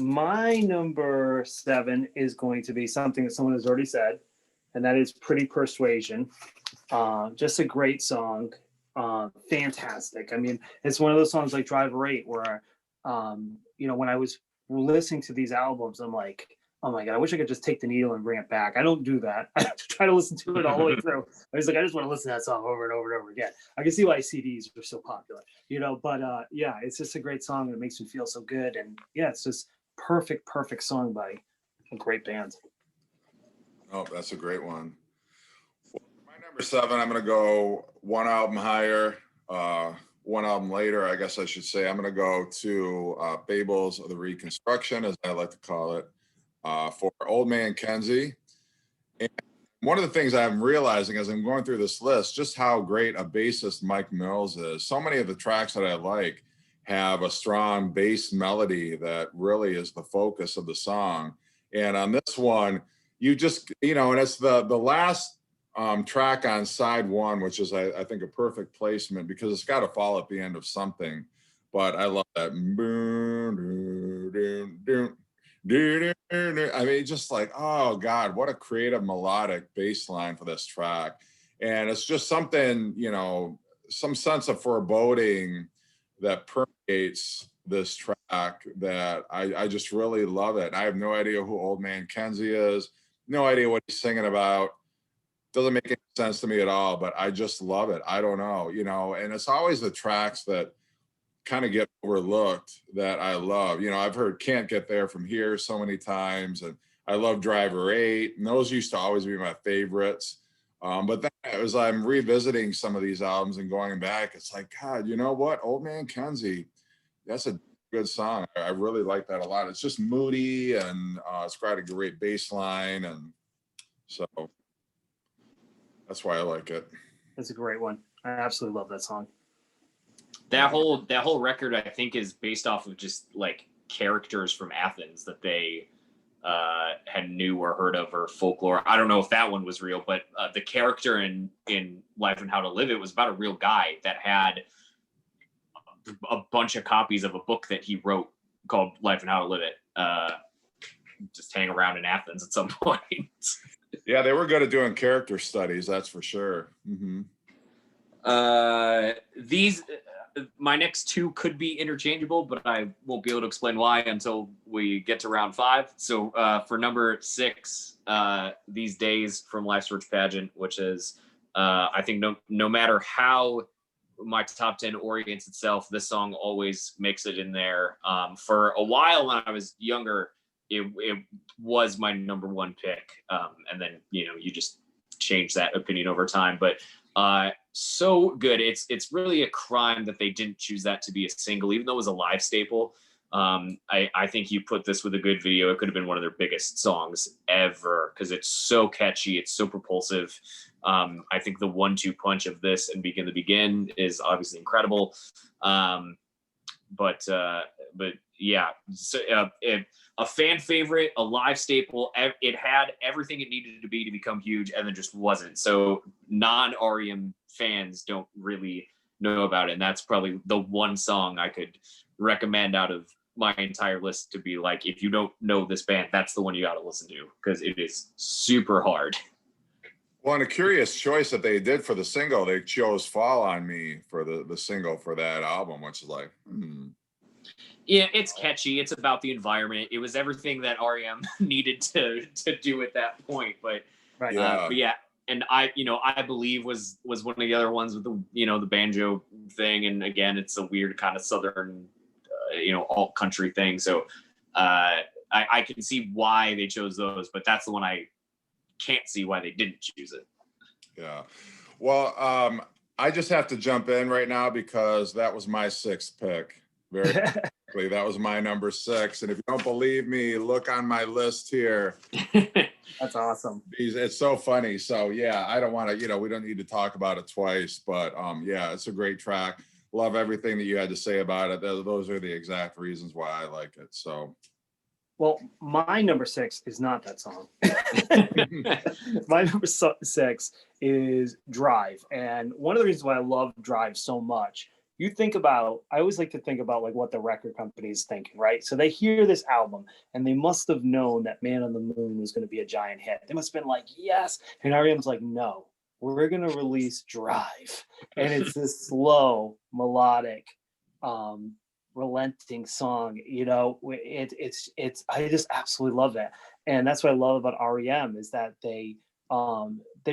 My number 7 is going to be something that someone has already said, and that is Pretty Persuasion. Just a great song. Fantastic. I mean, it's one of those songs like Driver 8 where, when I was listening to these albums, I'm like, oh my God, I wish I could just take the needle and bring it back. I don't do that. I try to listen to it all the way through. I was like, I just want to listen to that song over and over and over again. I can see why CDs are so popular, but yeah, it's just a great song, and it makes me feel so good. And yeah, it's just perfect song by a great band. Oh, that's a great one. My number 7, I'm going to go one album higher, one album later, I guess I should say. I'm going to go to Fables of the Reconstruction, as I like to call it, for Old Man Kenzie. And one of the things I'm realizing as I'm going through this list, just how great a bassist Mike Mills is. So many of the tracks that I like have a strong bass melody that really is the focus of the song. And on this one, you just, and it's the last track on side 1, which is, I think, a perfect placement, because it's got to fall at the end of something. But I love that. I mean, just like, oh God, what a creative melodic bass line for this track. And it's just something, some sense of foreboding that permeates this track that I just really love it. I have no idea who Old Man Kenzie is, no idea what he's singing about. Doesn't make any sense to me at all, but I just love it. I don't know, and it's always the tracks that kind of get overlooked that I love. I've heard Can't Get There From Here so many times, and I love Driver 8, and those used to always be my favorites. But then as I'm revisiting some of these albums and going back, it's like, God, you know what? Old Man Kenzie, that's a good song. I really like that a lot. It's just moody, and it's got a great bass line, and so that's why I like it. That's a great one. I absolutely love that song. That whole record, I think, is based off of just like characters from Athens that they had knew or heard of, or folklore. I don't know if that one was real, but the character in Life and How to Live It was about a real guy that had a bunch of copies of a book that he wrote called Life and How to Live It, just hang around in Athens at some point. Yeah, they were good at doing character studies, that's for sure. Mm-hmm. My next 2 could be interchangeable, but I won't be able to explain why until we get to round 5. So for number 6, These Days from Life's Rich Pageant, which is, I think no matter how my top 10 orients itself, this song always makes it in there. For a while when I was younger, it was my number one pick. And then, you just change that opinion over time. But so good. It's really a crime that they didn't choose that to be a single, even though it was a live staple. I think you put this with a good video, it could have been one of their biggest songs ever because it's so catchy, it's so propulsive. I think the 1-2 punch of this and Begin to Begin is obviously incredible. But yeah, so, a fan favorite, a live staple. It had everything it needed to be to become huge, and then just wasn't. So non-R.E.M. fans don't really know about it, and that's probably the one song I could recommend out of my entire list to be like, if you don't know this band, that's the one you got to listen to because it is super hard. Well, and a curious choice that they did for the single, they chose Fall on Me for the single for that album, which is like, Yeah, it's catchy. It's about the environment. It was everything that R.E.M. needed to do at that point. But Right. but yeah, and I Believe was one of the other ones with the the banjo thing, and again, it's a weird kind of southern alt country thing. So I can see why they chose those, but that's the one I can't see why they didn't choose it. Yeah. Well, I just have to jump in right now because that was my sixth pick. Very quickly, that was my number 6. And if you don't believe me, look on my list here. That's awesome. It's so funny. So yeah, I don't want to, we don't need to talk about it twice, but yeah, it's a great track. Love everything that you had to say about it. Those are the exact reasons why I like it. So. Well, my number 6 is not that song. My number 6 is Drive. And one of the reasons why I love Drive so much, I always like to think about like what the record company is thinking, right? So they hear this album and they must have known that Man on the Moon was going to be a giant hit. They must have been like, yes. And R.E.M's like, no, we're going to release Drive. And it's this slow, melodic, relenting song. It's I just absolutely love that. And that's what I love about R.E.M. is that they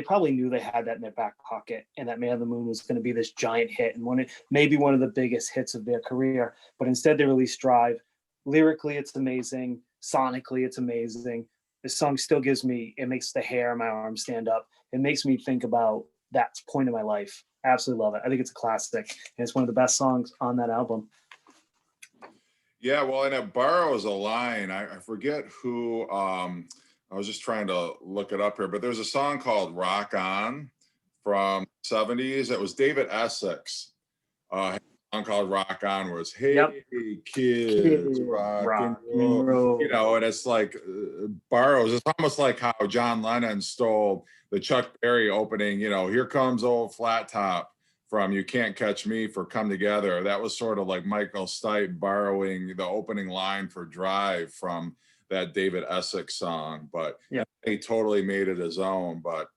probably knew they had that in their back pocket and that Man on the Moon was going to be this giant hit and maybe one of the biggest hits of their career. But instead they released Drive. Lyrically, it's amazing. Sonically, it's amazing. The song still it makes the hair on my arm stand up. It makes me think about that point in my life. Absolutely love it. I think it's a classic. And it's one of the best songs on that album. Yeah, well, and it borrows a line. I forget who, I was just trying to look it up here, but there's a song called Rock On from the 70s. It was David Essex. A song called Rock On was, hey, Yep. kids, rock and roll. And it's like borrows. It's almost like how John Lennon stole the Chuck Berry opening, here comes old Flat Top from You Can't Catch Me for Come Together. That was sort of like Michael Stipe borrowing the opening line for Drive from that David Essex song, but yeah, he totally made it his own. But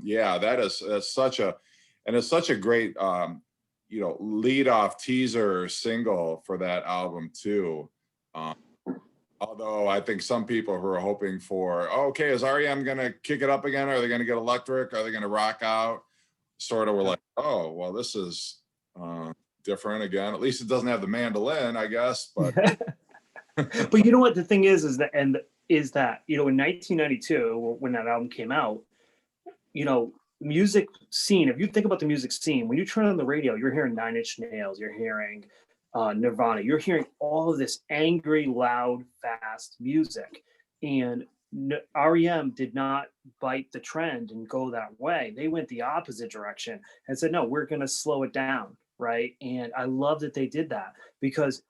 yeah, that's such a great lead off teaser single for that album too. Although I think some people who are hoping for, okay, is R.E.M. gonna kick it up again? Are they gonna get electric? Are they gonna rock out? Sort of were like, oh, well, this is different again. At least it doesn't have the mandolin, I guess. But but you know what the thing is that in 1992 when that album came out, music scene. If you think about the music scene, when you turn on the radio, you're hearing Nine Inch Nails, you're hearing Nirvana, you're hearing all of this angry, loud, fast music, and R.E.M. did not bite the trend and go that way. They went the opposite direction and said, no, we're going to slow it down. Right. And I love that they did that because,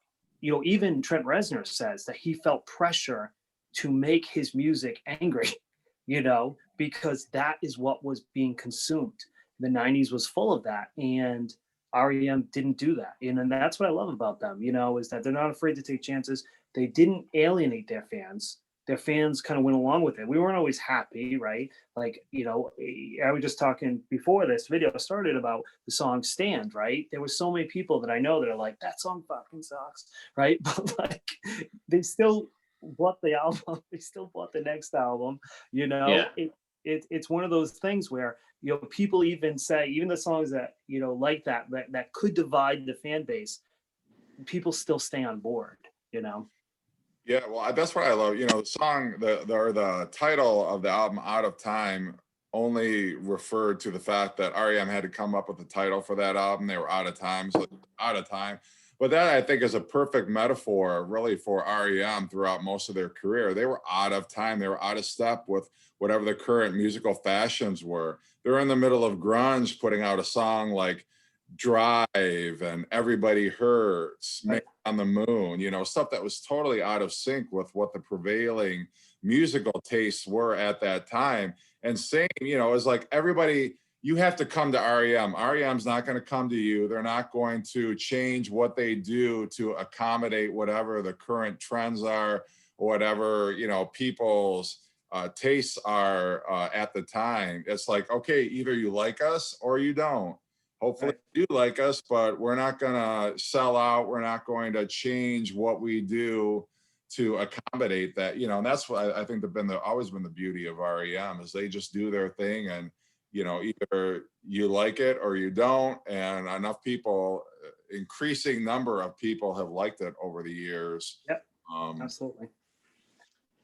even Trent Reznor says that he felt pressure to make his music angry, because that is what was being consumed. The 90s was full of that. And R.E.M. didn't do that. And that's what I love about them, is that they're not afraid to take chances. They didn't alienate their fans. Their fans kind of went along with it. We weren't always happy, right? Like, I was just talking before this video started about the song Stand, right? There were so many people that I know that are like, that song fucking sucks, right? But like, they still bought the album. They still bought the next album, Yeah. It's one of those things where, people even say, even the songs that, like that could divide the fan base, people still stay on board, Yeah, well, that's what I love. You know, the song, or the title of the album, "Out of Time," only referred to the fact that REM had to come up with the title for that album. They were out of time, so out of time. But that I think is a perfect metaphor, really, for REM throughout most of their career. They were out of time. They were out of step with whatever the current musical fashions were. They're in the middle of grunge, putting out a song like "Drive" and "Everybody Hurts," Right. on the Moon, you know, stuff that was totally out of sync with what the prevailing musical tastes were at that time. And same, you know, is like everybody, you have to come to REM. REM's not going to come to you. They're not going to change what they do to accommodate whatever the current trends are, or whatever, you know, people's tastes are at the time. It's like, okay, either you like us or you don't. Hopefully Right. you do like us, but we're not going to sell out. We're not going to change what we do to accommodate that. You know, and that's what I think always been the beauty of REM is they just do their thing, and you know, either you like it or you don't. And enough people, increasing number of people, have liked it over the years. Yep. Um, Absolutely.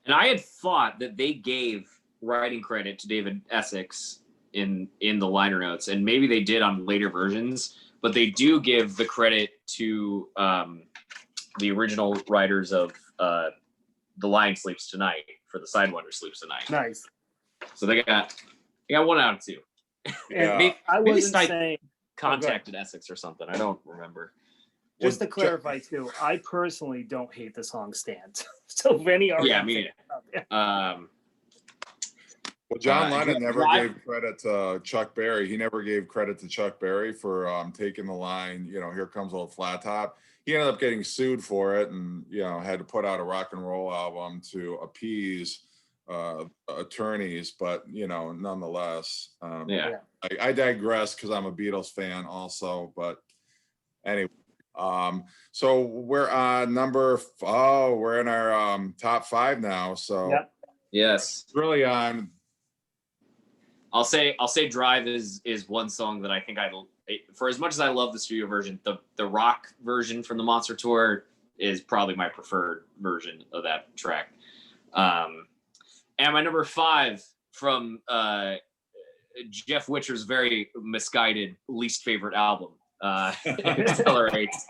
And I had thought that they gave writing credit to David Essex in the liner notes, and maybe they did on later versions, but they do give the credit to the original writers of "The Lion Sleeps Tonight" for "The Sidewinder Sleeps Tonight." Nice. So they got 1 out of 2. Yeah. Maybe Wasn't Stipe saying, contacted Essex or something. I don't remember. just to Well, clarify too, I personally don't hate the song "Stand." So if any REM Yeah, me fans- Well, John Lennon never Drive- gave credit to Chuck Berry. He never gave credit to Chuck Berry for taking the line, you know, "Here Comes Old Flat Top." He ended up getting sued for it, and you know, had to put out a rock and roll album to appease attorneys. But you know, nonetheless, Yeah. I digress because I'm a Beatles fan also. But anyway, so we're on we're in our top 5 now. So Yep. Yes. it's really on. I'll say "Drive" is one song that I think for as much as I love the studio version, the rock version from the Monster Tour is probably my preferred version of that track. And my number 5 from Jeff Witcher's very misguided least favorite album, Accelerates,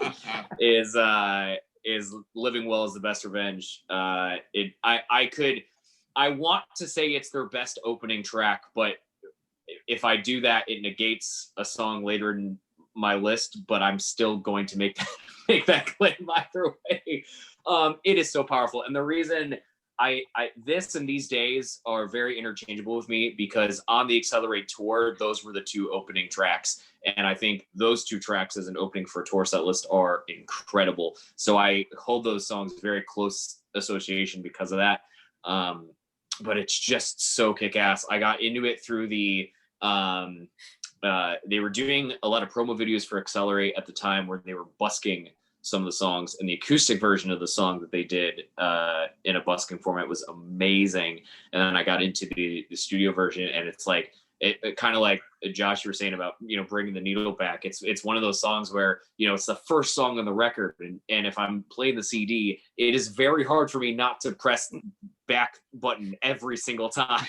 is "Living Well Is the Best Revenge." I want to say it's their best opening track, but if I do that, it negates a song later in my list. But I'm still going to make that claim either way. It is so powerful, and the reason this and These Days are very interchangeable with me, because on the Accelerate tour, those were the 2 opening tracks, and I think those 2 tracks as an opening for a tour set list are incredible. So I hold those songs very close association because of that. But it's just so kick-ass. I got into it through the they were doing a lot of promo videos for Accelerate at the time, where they were busking some of the songs, and the acoustic version of the song that they did in a busking format was amazing. And then I got into the studio version, and it's like it kind of like Josh, you were saying about, you know, bringing the needle back. It's one of those songs where, you know, it's the first song on the record, and if I'm playing the CD, it is very hard for me not to press back button every single time.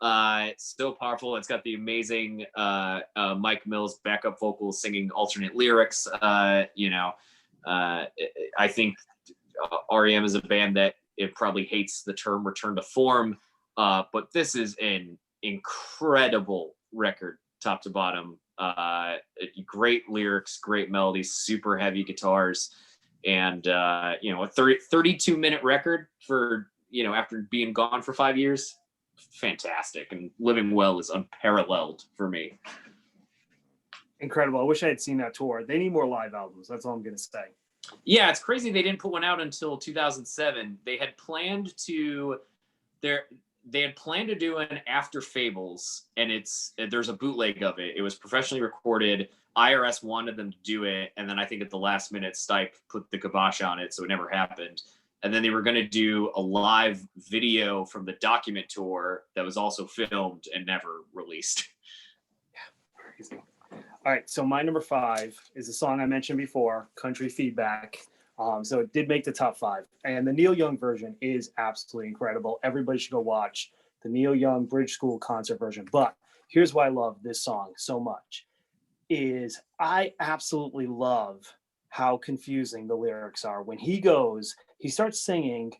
It's so powerful. It's got the amazing Mike Mills backup vocals singing alternate lyrics. I think REM is a band that it probably hates the term return to form, but this is an incredible record, top to bottom. Great lyrics, great melodies, super heavy guitars, and a 32-minute record for, you know, after being gone for 5 years. Fantastic. And Living Well is unparalleled for me. Incredible. I wish I had seen that tour. They need more live albums. That's all I'm going to say. Yeah, it's crazy they didn't put one out until 2007. They had planned to do an After Fables, and there's a bootleg of it. It was professionally recorded. IRS wanted them to do it, and then I think at the last minute, Stipe put the kibosh on it, so it never happened. And then they were going to do a live video from the Document tour that was also filmed and never released. Yeah, crazy. All right, so my number 5 is a song I mentioned before, Country Feedback. So it did make the top 5. And the Neil Young version is absolutely incredible. Everybody should go watch the Neil Young Bridge School concert version. But here's why I love this song so much is I absolutely love how confusing the lyrics are. When he starts singing,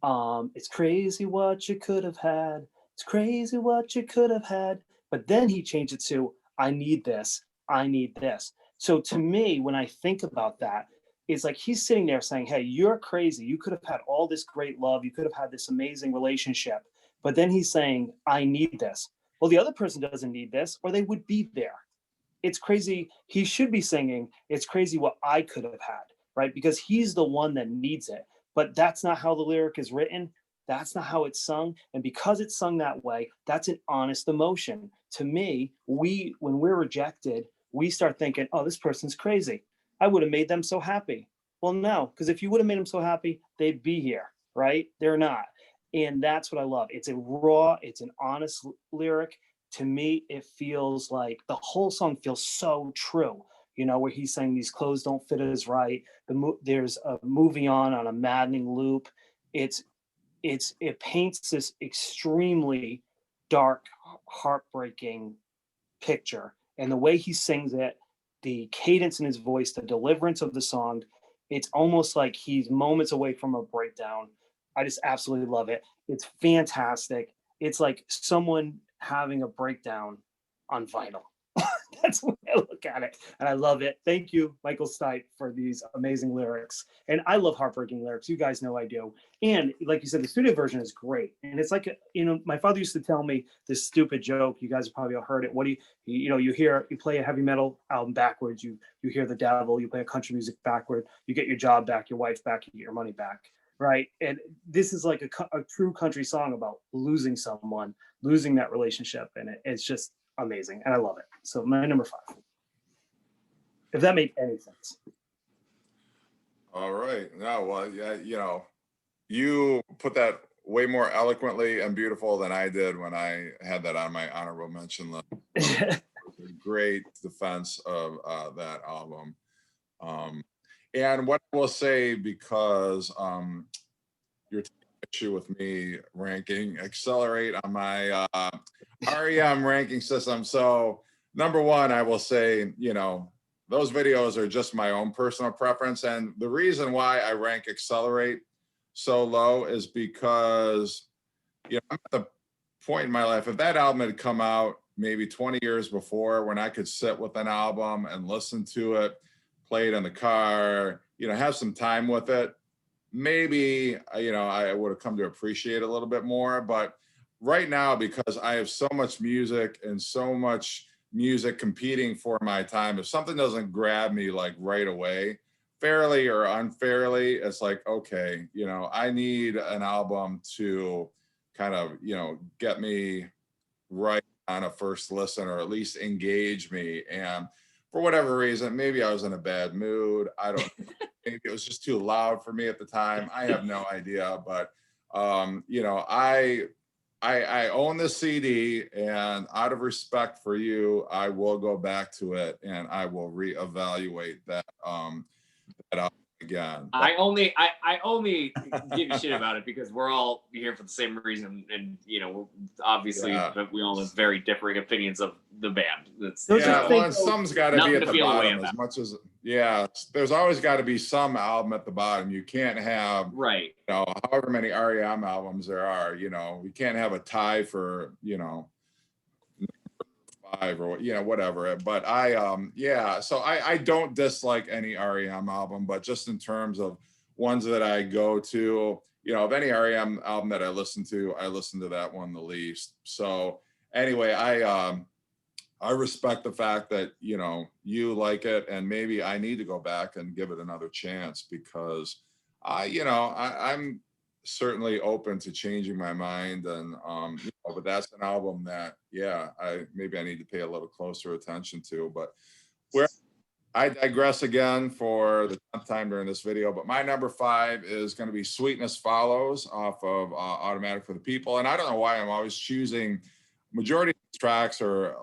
it's crazy what you could have had. It's crazy what you could have had. But then he changed it to, I need this. I need this. So to me, when I think about that, it's like he's sitting there saying, hey, you're crazy. You could have had all this great love. You could have had this amazing relationship. But then he's saying, I need this. Well, the other person doesn't need this, or they would be there. It's crazy. He should be singing, it's crazy what I could have had, right? Because he's the one that needs it. But that's not how the lyric is written. That's not how it's sung. And because it's sung that way, that's an honest emotion. To me, when we're rejected, we start thinking, oh, this person's crazy. I would have made them so happy. Well, no, because if you would have made them so happy, they'd be here, right? They're not. And that's what I love. It's a raw, it's an honest lyric. To me, it feels like the whole song feels so true, where he's saying these clothes don't fit us right. There's a moving on a maddening loop. It paints this extremely dark, heartbreaking picture. And the way he sings it, the cadence in his voice, the deliverance of the song, it's almost like he's moments away from a breakdown. I just absolutely love it. It's fantastic. It's like someone having a breakdown on vinyl. That's the way I look at it. And I love it. Thank you, Michael Stipe, for these amazing lyrics. And I love heartbreaking lyrics. You guys know I do. And like you said, the studio version is great. And it's like, my father used to tell me this stupid joke. You guys have probably all heard it. What do you play a heavy metal album backwards. You hear the devil, you play a country music backward. You get your job back, your wife back, you get your money back. Right. And this is like a true country song about losing someone, losing that relationship. And it's just amazing. And I love it. So my number 5, if that made any sense. All right. No, well, yeah, you put that way more eloquently and beautiful than I did when I had that on my honorable mention list. Great defense of that album. And what I will say, because you're taking issue with me ranking Accelerate on my R.E.M. ranking system. So number 1, I will say, those videos are just my own personal preference. And the reason why I rank Accelerate so low is because, I'm at the point in my life, if that album had come out maybe 20 years before, when I could sit with an album and listen to it, play it in the car, have some time with it, maybe, I would have come to appreciate it a little bit more. But right now, because I have so much music and so much music competing for my time, if something doesn't grab me like right away, fairly or unfairly, it's like, okay, I need an album to kind of, get me right on a first listen, or at least engage me. And for whatever reason, maybe I was in a bad mood. I don't know. Maybe it was just too loud for me at the time. I have no idea. But, I own the CD, and out of respect for you, I will go back to it and I will reevaluate that album again. But I only give you shit about it because we're all here for the same reason, and obviously, but we all have very differing opinions of the band. Well, some's got to be at the bottom as much as there's always got to be some album at the bottom. You can't have however many R.E.M. albums there are. We can't have a tie for 5 or whatever. But so I don't dislike any R.E.M. album, but just in terms of ones that I go to, of any R.E.M. album that I listen to that one the least. So anyway, I respect the fact that you like it, and maybe I need to go back and give it another chance, because I'm certainly open to changing my mind. And but that's an album that I need to pay a little closer attention to. But I digress again for the 10th time during this video. But my number 5 is going to be Sweetness Follows off of Automatic for the People. And I don't know why I'm always choosing majority of the tracks are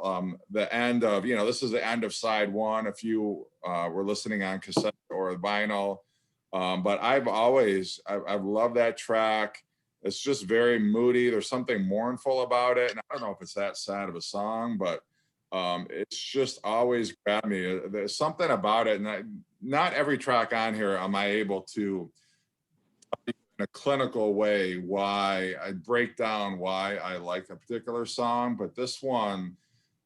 the end of, this is the end of side 1. If you were listening on cassette or vinyl, But I've loved that track. It's just very moody. There's something mournful about it. And I don't know if it's that sad of a song, but it's just always grabbed me. There's something about it. And not every track on here am I able to, in a clinical way, why I break down why I like a particular song. But this one,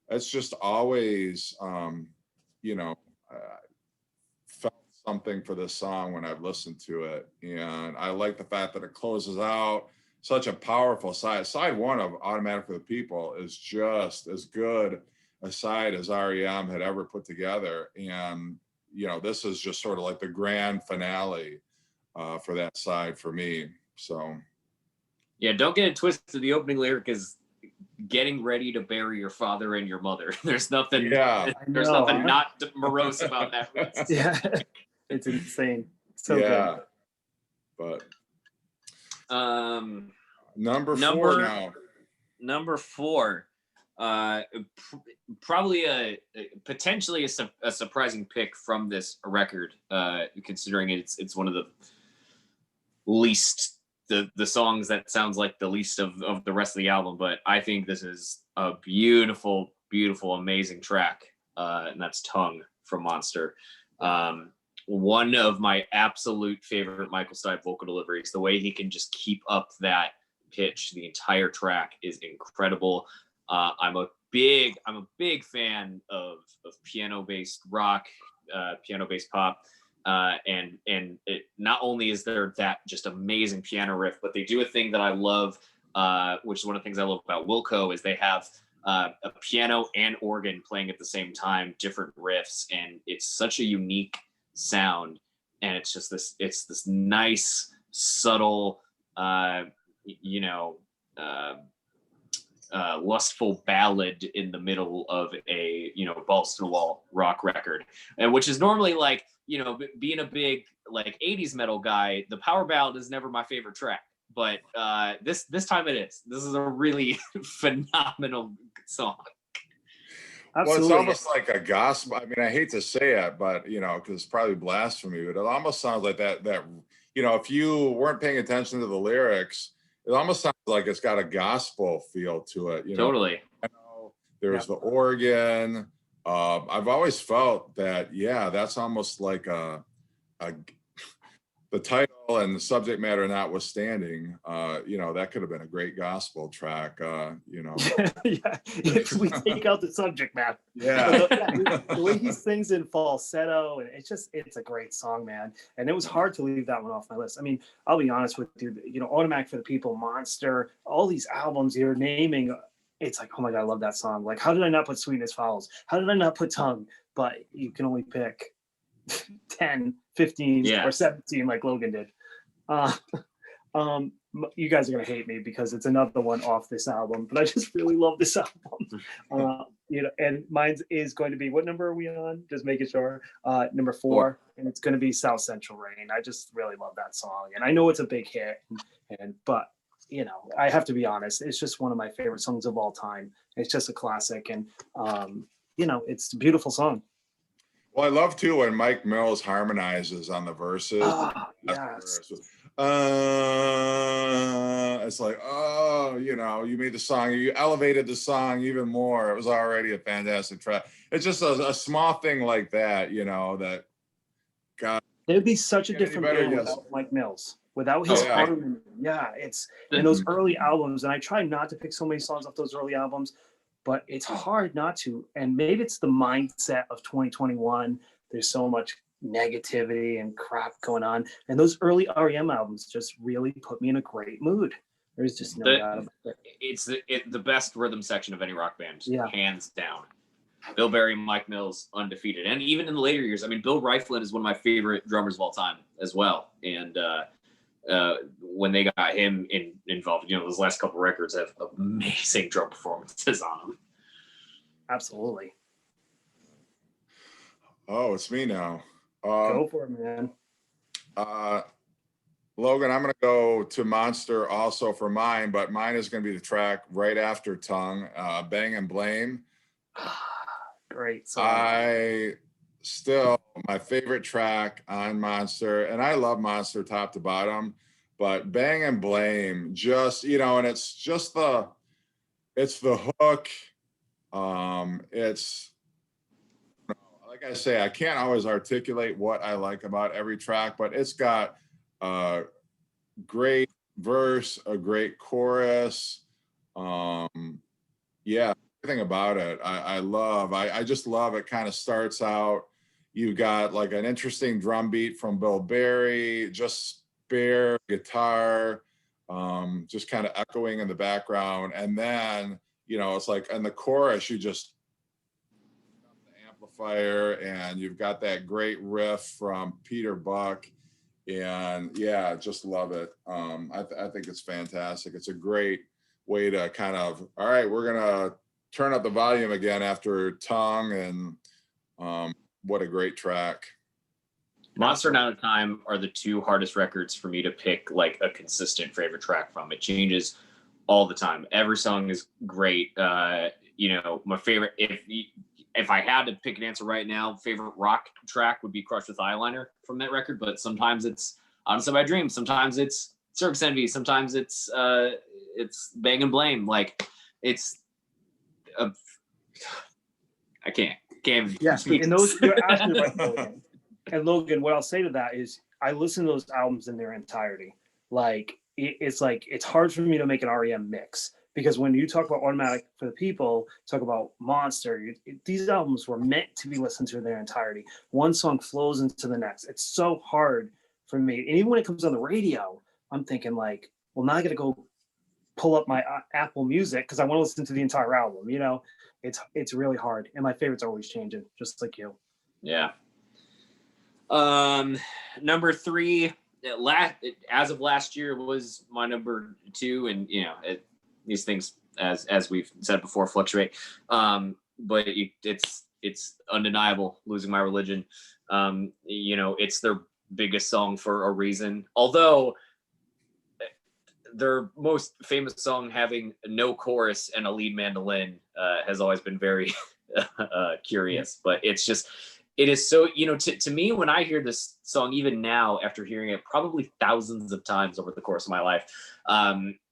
it's just always, you know, felt something for this song when I've listened to it. And I like the fact that it closes out such a powerful side. Side one of Automatic for the People is just as good a side as R.E.M. had ever put together. And, you know, this is just sort of like the grand finale for that side for me. So. Yeah, don't get it twisted. The opening lyric is getting ready to bury your father and your mother. There's nothing, there's nothing not morose about that. Yeah, it's insane. So good. But number four now. Number four, probably potentially a surprising pick from this record, considering it's one of the least the songs that sounds like the least of the rest of the album. But I think this is a beautiful, amazing track, and that's Tongue from Monster. One of my absolute favorite Michael Stipe vocal deliveries. The way he can just keep up that pitch the entire track is incredible. I'm a big fan of piano-based rock, piano-based pop. And it, not only is there that just amazing piano riff, but they do a thing that I love, which is one of the things I love about Wilco, is they have a piano and organ playing at the same time, different riffs, and it's such a unique sound. And it's just this nice, subtle, lustful ballad in the middle of a, balls to the wall rock record, and which is normally like, being a big like 80s metal guy, the power ballad is never my favorite track, but this time it is. This is a really phenomenal song. Absolutely. Well, it's almost like a gospel. I mean, I hate to say it, but because it's probably blasphemy, but it almost sounds like that if you weren't paying attention to the lyrics, it almost sounds like it's got a gospel feel to it. Totally. There's the organ. I've always felt that, that's almost like the title and the subject matter notwithstanding, that could have been a great gospel track, Yeah, if we take out the subject matter. Yeah. The way he sings in falsetto, and it's a great song, man. And it was hard to leave that one off my list. I mean, I'll be honest with you, Automatic for the People, Monster, all these albums you're naming, it's like, oh my God, I love that song. Like, how did I not put Sweet As Follows? How did I not put Tongue? But you can only pick 10, 15, or 17 like Logan did. You guys are going to hate me because it's another one off this album, but I just really love this album. And mine is going to be, what number are we on? Just making sure. Number 4, and it's going to be South Central Rain. I just really love that song, and I know it's a big hit, but I have to be honest, it's just one of my favorite songs of all time. It's just a classic, and it's a beautiful song. Well, I love too when Mike Mills harmonizes on the verses. Yes. It's like, you made the song, you elevated the song even more. It was already a fantastic track. It's just a small thing like that, that God. It'd be such a different band without Mike Mills. Without his harmony. It's in those early albums, and I try not to pick so many songs off those early albums, but it's hard not to. And maybe it's the mindset of 2021. There's so much negativity and crap going on. And those early R.E.M. albums just really put me in a great mood. There's just no doubt about it. It's the best rhythm section of any rock band, hands down. Bill Berry, Mike Mills, undefeated. And even in the later years, I mean, Bill Rieflin is one of my favorite drummers of all time as well. And when they got him involved, those last couple records have amazing drum performances on them. Absolutely. Oh, it's me now. Go for it, man. Logan, I'm going to go to Monster also for mine, but mine is going to be the track right after Tongue, Bang and Blame. Great song. still my favorite track on Monster, and I love Monster top to bottom, but Bang and Blame, just, you know, and it's just it's the hook. It's, like I say, I can't always articulate what I like about every track, but it's got a great verse, a great chorus. Yeah, everything about it I love. I just love it. Kind of starts out, you got like an interesting drum beat from Bill Berry, just spare guitar, just kind of echoing in the background, and then, you know, it's like in the chorus you just the amplifier, and you've got that great riff from Peter Buck, and yeah, just love it. I think it's fantastic. It's a great way to kind of, all right, we're gonna turn up the volume again after Tongue, and what a great track. Monster and Out of Time are the two hardest records for me to pick like a consistent favorite track from. It changes all the time. Every song is great. You know, my favorite, if I had to pick an answer right now, favorite rock track would be Crushed with Eyeliner from that record. But sometimes it's Honestly by Dream. Sometimes it's Circus Envy. Sometimes it's Bang and Blame. Like it's I can't Yeah, speak. and those, you're absolutely right, Logan. And Logan, what I'll say to that is I listen to those albums in their entirety. Like it's hard for me to make an R.E.M. mix, because when you talk about Automatic for the People, talk about Monster, these albums were meant to be listened to in their entirety. One song flows into the next. It's so hard for me. And even when it comes on the radio, I'm thinking like, well, now I got to go pull up my Apple Music because I want to listen to the entire album. You know, it's really hard, and my favorites are always changing, just like you. Yeah. Number 3, as of last year, was my number 2, and you know, these things, as we've said before, fluctuate. But it's undeniable. Losing My Religion. You know, it's their biggest song for a reason. Although their most famous song having no chorus and a lead mandolin has always been very curious. But it is so, you know, to me, when I hear this song, even now, after hearing it probably thousands of times over the course of my life,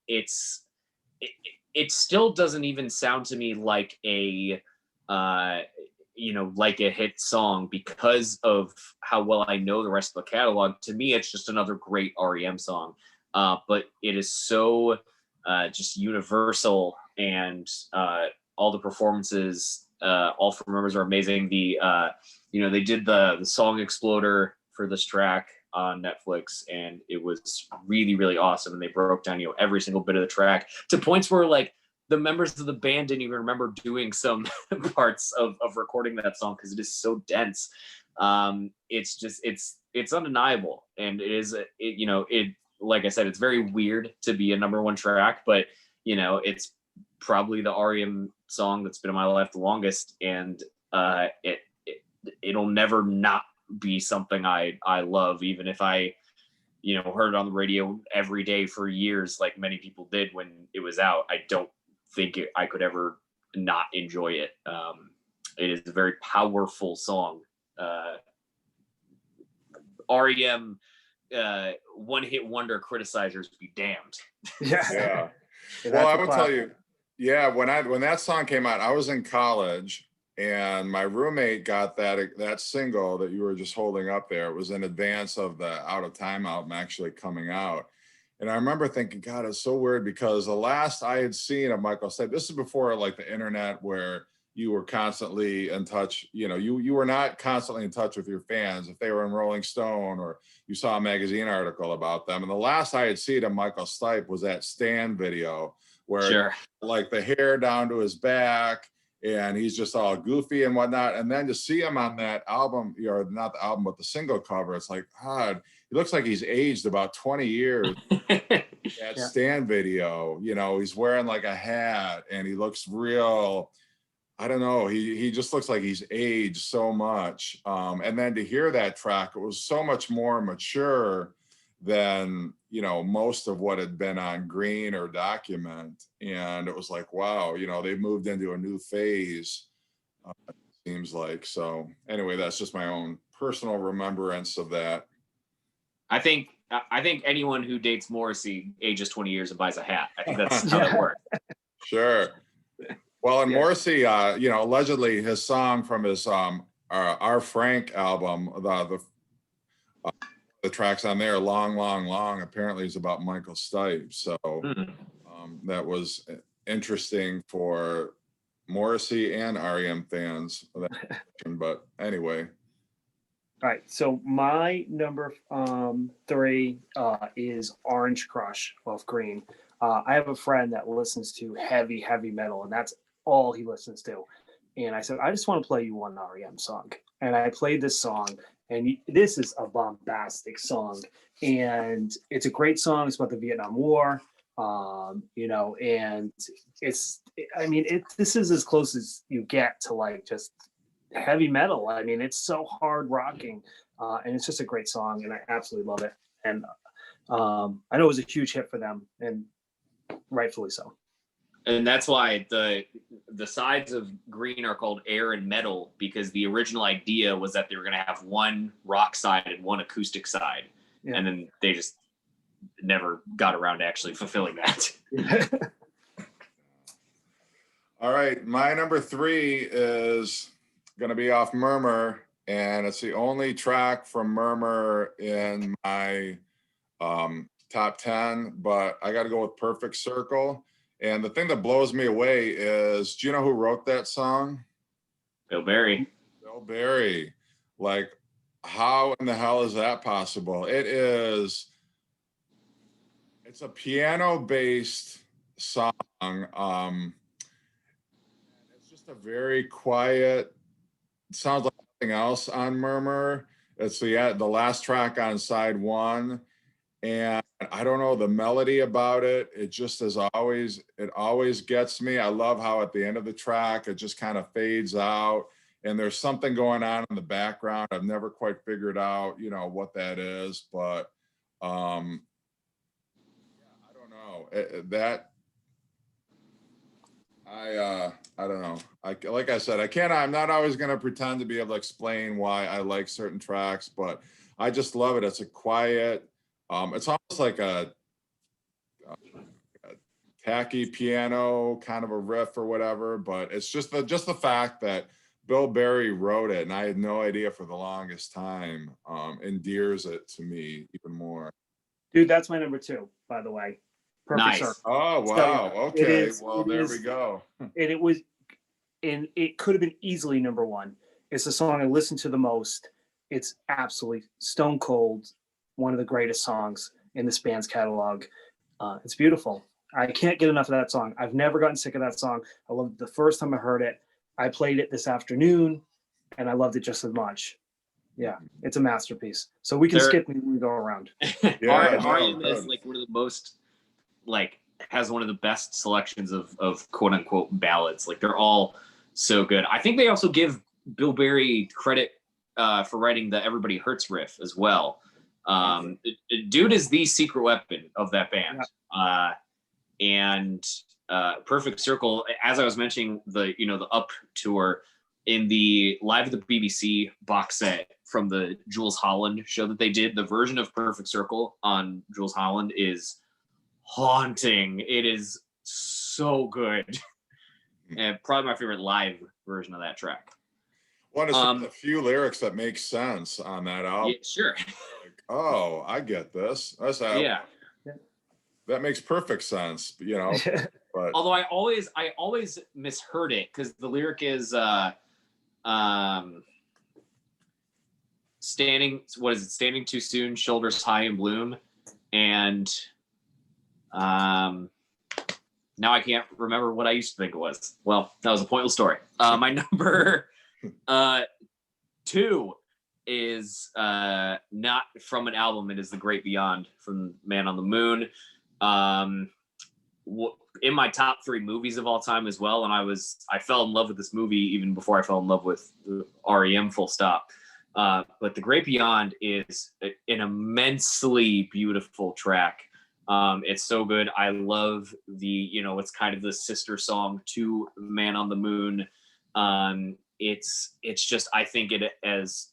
it still doesn't even sound to me like a you know, like a hit song because of how well I know the rest of the catalog. To me, it's just another great R.E.M. song. But it is so just universal, and all the performances, all four members are amazing. You know, they did the Song Exploder for this track on Netflix, and it was really, really awesome. And they broke down, you know, every single bit of the track to points where like the members of the band didn't even remember doing some parts of recording that song because it is so dense. It's undeniable, and you know, like I said, it's very weird to be a number 1 track, but you know, it's probably the R.E.M. song that's been in my life the longest, and it'll never not be something I love, even if I, you know, heard it on the radio every day for years, like many people did when it was out. I don't think I could ever not enjoy it. It is a very powerful song. R.E.M. One hit wonder criticizers be damned. Yeah. Well, I will tell you, yeah, when that song came out, I was in college, and my roommate got that single that you were just holding up there. It was in advance of the Out of Time album actually coming out. And I remember thinking, God, it's so weird, because the last I had seen of Michael Stipe, this is before like the internet where you were constantly in touch. You know, you were not constantly in touch with your fans if they were in Rolling Stone or you saw a magazine article about them. And the last I had seen of Michael Stipe was that Stan video where Sure. like the hair down to his back, and he's just all goofy and whatnot. And then to see him on that album, or not the album, but the single cover, it's like, God, he looks like he's aged about 20 years. That Stan video, you know, he's wearing like a hat, and he looks real, I don't know, he just looks like he's aged so much. And then to hear that track, it was so much more mature than, you know, most of what had been on Green or Document. And it was like, wow, you know, they've moved into a new phase. seems like. So anyway, that's just my own personal remembrance of that. I think anyone who dates Morrissey ages 20 years and buys a hat. I think that's how that works. Sure. Well, and Yeah. Morrissey, you know, allegedly his song from his our Frank album, the tracks on there, Long, Long, Long, apparently is about Michael Stipe. So that was interesting for Morrissey and R.E.M. fans. But anyway. All right, so my number 3 is Orange Crush off Green. I have a friend that listens to heavy metal, and that's all he listens to. And I said, I just want to play you one R.E.M. song. And I played this song, and this is a bombastic song. And it's a great song. It's about the Vietnam War, you know, and this is as close as you get to like just heavy metal. I mean, it's so hard rocking, and it's just a great song, and I absolutely love it. And I know it was a huge hit for them, and rightfully so. And that's why the sides of Green are called Air and Metal, because the original idea was that they were going to have one rock side and one acoustic side, and then they just never got around to actually fulfilling that. All right, my number 3 is going to be off Murmur, and it's the only track from Murmur in my top 10, but I got to go with Perfect Circle. And the thing that blows me away is, do you know who wrote that song? Bill Berry. Bill Berry. Like, how in the hell is that possible? It's a piano-based song. It's just a very quiet, sounds like nothing else on Murmur. It's the last track on side 1. And I don't know, the melody about it, it always gets me. I love how at the end of the track, it just kind of fades out and there's something going on in the background. I've never quite figured out, you know, what that is, but I don't know. I don't know. Like I said, I'm not always going to pretend to be able to explain why I like certain tracks, but I just love it. It's a quiet, it's almost like a tacky piano kind of a riff or whatever, but it's just the fact that Bill Berry wrote it, and I had no idea for the longest time, endears it to me even more. Dude, that's my number 2, by the way. Perfect Nice. Circle. Oh, wow. Okay. There we go. And it could have been easily number 1. It's the song I listen to the most. It's absolutely stone cold, one of the greatest songs in this band's catalog. It's beautiful. I can't get enough of that song. I've never gotten sick of that song. I loved it the first time I heard it. I played it this afternoon, and I loved it just as much. Yeah, it's a masterpiece. So we can skip me when we go around. R.E.M. is like one of the most, like, has one of the best selections of quote unquote ballads. Like, they're all so good. I think they also give Bill Berry credit for writing the Everybody Hurts riff as well. Dude is the secret weapon of that band. And Perfect Circle, as I was mentioning, the Up tour, in the Live at the BBC box set from the Jules Holland show that they did, the version of Perfect Circle on Jules Holland is haunting. It is so good. And probably my favorite live version of that track. One of the few lyrics that make sense on that album. Yeah, sure. Like, oh, I get this. That makes perfect sense, you know. But although I always misheard it, because the lyric is standing too soon, shoulders high in bloom, and now I can't remember what I used to think it was. Well, that was a pointless story. My number 2 is not from an album. It is The Great Beyond from Man on the Moon. In my top 3 movies of all time as well, and I fell in love with this movie even before I fell in love with R.E.M. full stop. But The Great Beyond is an immensely beautiful track. It's so good. I love it's kind of the sister song to Man on the Moon. it's just, I think it as,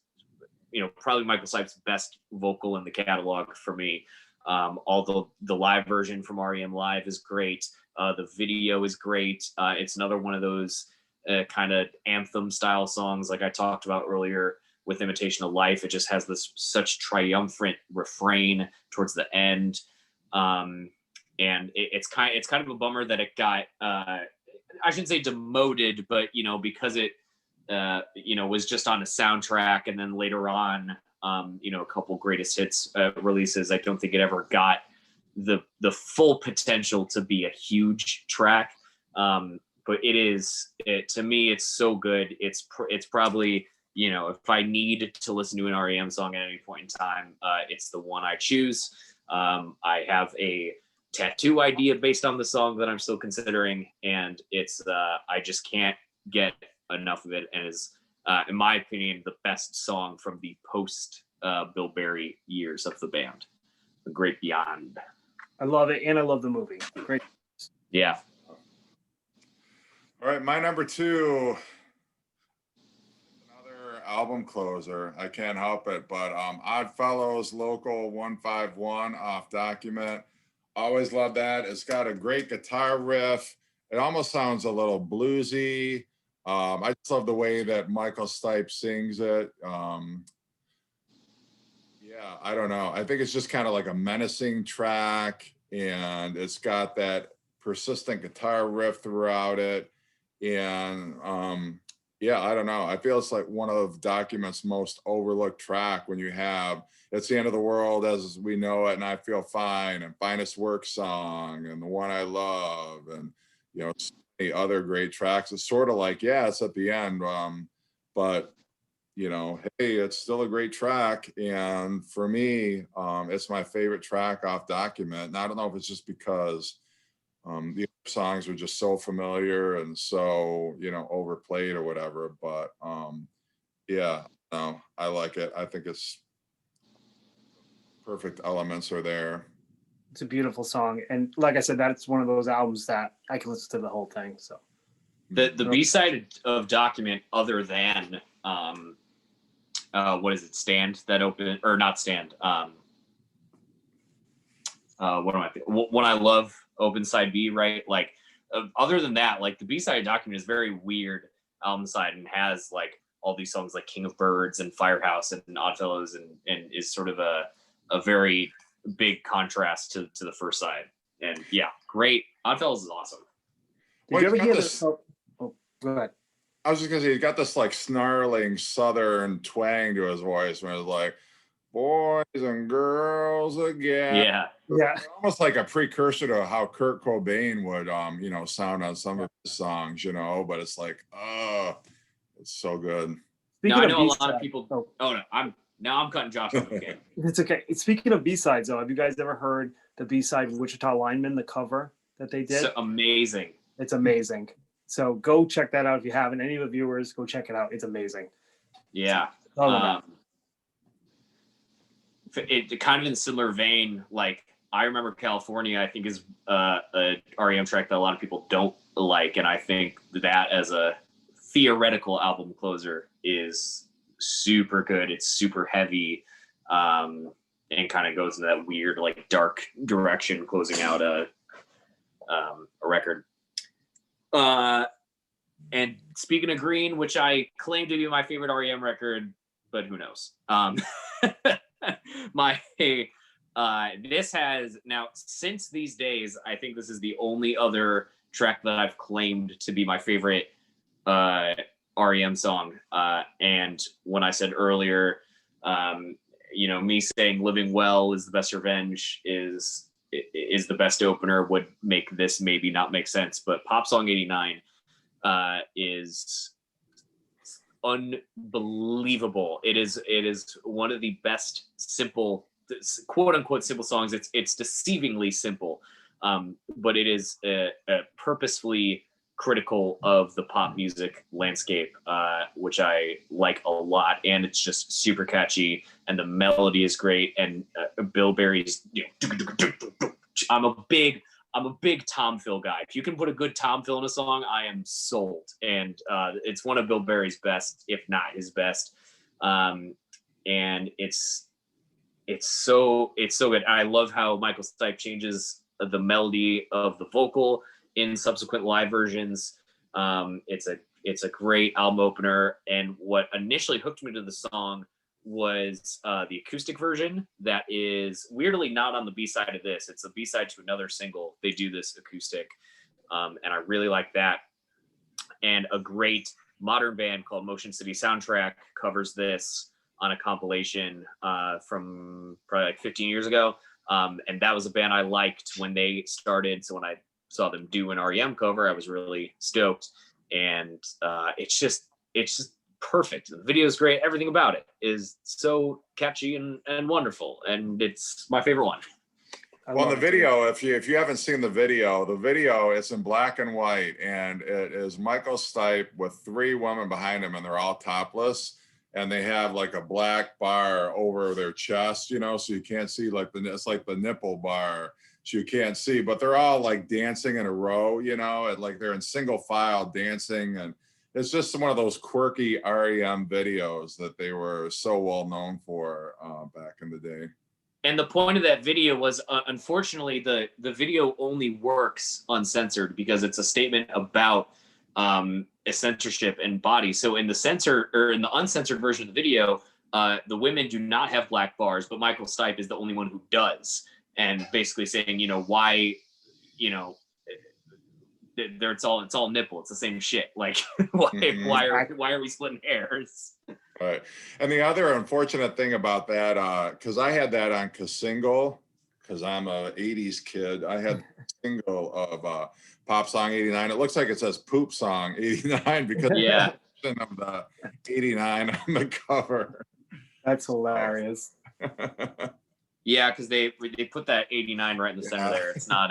probably Michael Stipe's best vocal in the catalog for me. Although the live version from R.E.M. Live is great. The video is great. It's another one of those kind of anthem style songs like I talked about earlier with Imitation of Life. It just has this such triumphant refrain towards the end. And it's kind of a bummer that it got, I shouldn't say demoted, but, because it, was just on a soundtrack, and then later on, a couple greatest hits releases. I don't think it ever got the full potential to be a huge track. But to me, it's so good. It's probably, if I need to listen to an R.E.M. song at any point in time, it's the one I choose. I have a tattoo idea based on the song that I'm still considering, and it's I just can't get enough of it, and is in my opinion the best song from the post Bill Berry years of the band, The Great Beyond. I love it, and I love the movie. Great. Yeah. All right, my number 2, another album closer. I can't help it, but Oddfellows Local 151 off Document. Always love that. It's got a great guitar riff. It almost sounds a little bluesy. I just love the way that Michael Stipe sings it. Yeah, I don't know. I think it's just kind of like a menacing track, and it's got that persistent guitar riff throughout it. And yeah, I don't know. I feel it's like one of Document's most overlooked track when you have It's the End of the World as We Know It, and I Feel Fine, and Finest Work Song, and The One I Love, and so many other great tracks. It's sort of like, yeah, it's at the end, but hey, it's still a great track. And for me, it's my favorite track off Document. And I don't know if it's just because the other songs are just so familiar and so overplayed or whatever, but yeah, no, I like it. I think it's perfect elements are there. It's a beautiful song, and like I said, that's one of those albums that I can listen to the whole thing. So the B-side of Document, other than what is it, Stand, that open, or not Stand, what am I thinking? One I Love, open side B, right? Like other than that, like the B-side of Document is very weird album side, and has like all these songs like King of Birds and Firehouse and Oddfellows, and is sort of a very big contrast to the first side. And yeah, great. Oddfellows is awesome. Did you ever hear this? Oh, go ahead. I was just gonna say, he's got this like snarling Southern twang to his voice, when it's like, boys and girls again. Yeah. Almost like a precursor to how Kurt Cobain would, sound on some of his songs, but it's like, it's so good. Now, I know a lot of people. Oh no, I'm cutting Josh off again. It's okay. Speaking of B-sides, though, have you guys ever heard the B-side Wichita Lineman, the cover that they did? It's amazing. It's amazing. So go check that out if you haven't. Any of the viewers, go check it out. It's amazing. Yeah. It kind of in similar vein, like I Remember California, I think is a R.E.M. track that a lot of people don't like, and I think that as a theoretical album closer is super good. It's super heavy, and kind of goes into that weird, like, dark direction, closing out a record. And speaking of Green, which I claim to be my favorite R.E.M. record, but who knows? This has now, since these days, I think this is the only other track that I've claimed to be my favorite R.E.M. song. And when I said earlier, me saying Living Well is the best revenge is the best opener would make this maybe not make sense, but Pop Song 89 is unbelievable. It is one of the best simple, quote unquote simple songs. It's deceivingly simple, but it is purposefully critical of the pop music landscape, which I like a lot, and it's just super catchy, and the melody is great, and Bill Berry's I'm a big I'm a big Tom Phil guy. If you can put a good Tom Phil in a song, I am sold. And it's one of Bill Berry's best, if not his best. And it's so good. I love how Michael Stipe changes the melody of the vocal in subsequent live versions. It's a great album opener. And what initially hooked me to the song was the acoustic version that is weirdly not on the B-side of this. It's a B-side to another single. They do this acoustic, and I really like that. And a great modern band called Motion City Soundtrack covers this on a compilation from probably like 15 years ago. And that was a band I liked when they started. So when I saw them do an R.E.M. cover, I was really stoked. And it's just perfect. The video is great. Everything about it is so catchy and wonderful. And it's my favorite one. Well, the video, if you haven't seen the video is in black and white, and it is Michael Stipe with 3 women behind him, and they're all topless, and they have like a black bar over their chest, you know, so you can't see, like it's like the nipple bar, so you can't see, but they're all like dancing in a row, you know, and like they're in single file dancing, and it's just one of those quirky R.E.M. videos that they were so well known for back in the day. And the point of that video was, unfortunately, the video only works uncensored because it's a statement about censorship and body. So in the uncensored version of the video, the women do not have black bars, but Michael Stipe is the only one who does, and basically saying, you know, why, you know, it's all nipple. It's the same shit. Like, why are we splitting hairs? Right. And the other unfortunate thing about that, because I had that on single, because I'm a 80s kid, I had single of Pop Song 89. It looks like it says Poop Song 89 because yeah, of the 89 on the cover. That's hilarious. Yeah, because they put that 89 right in the center there. It's not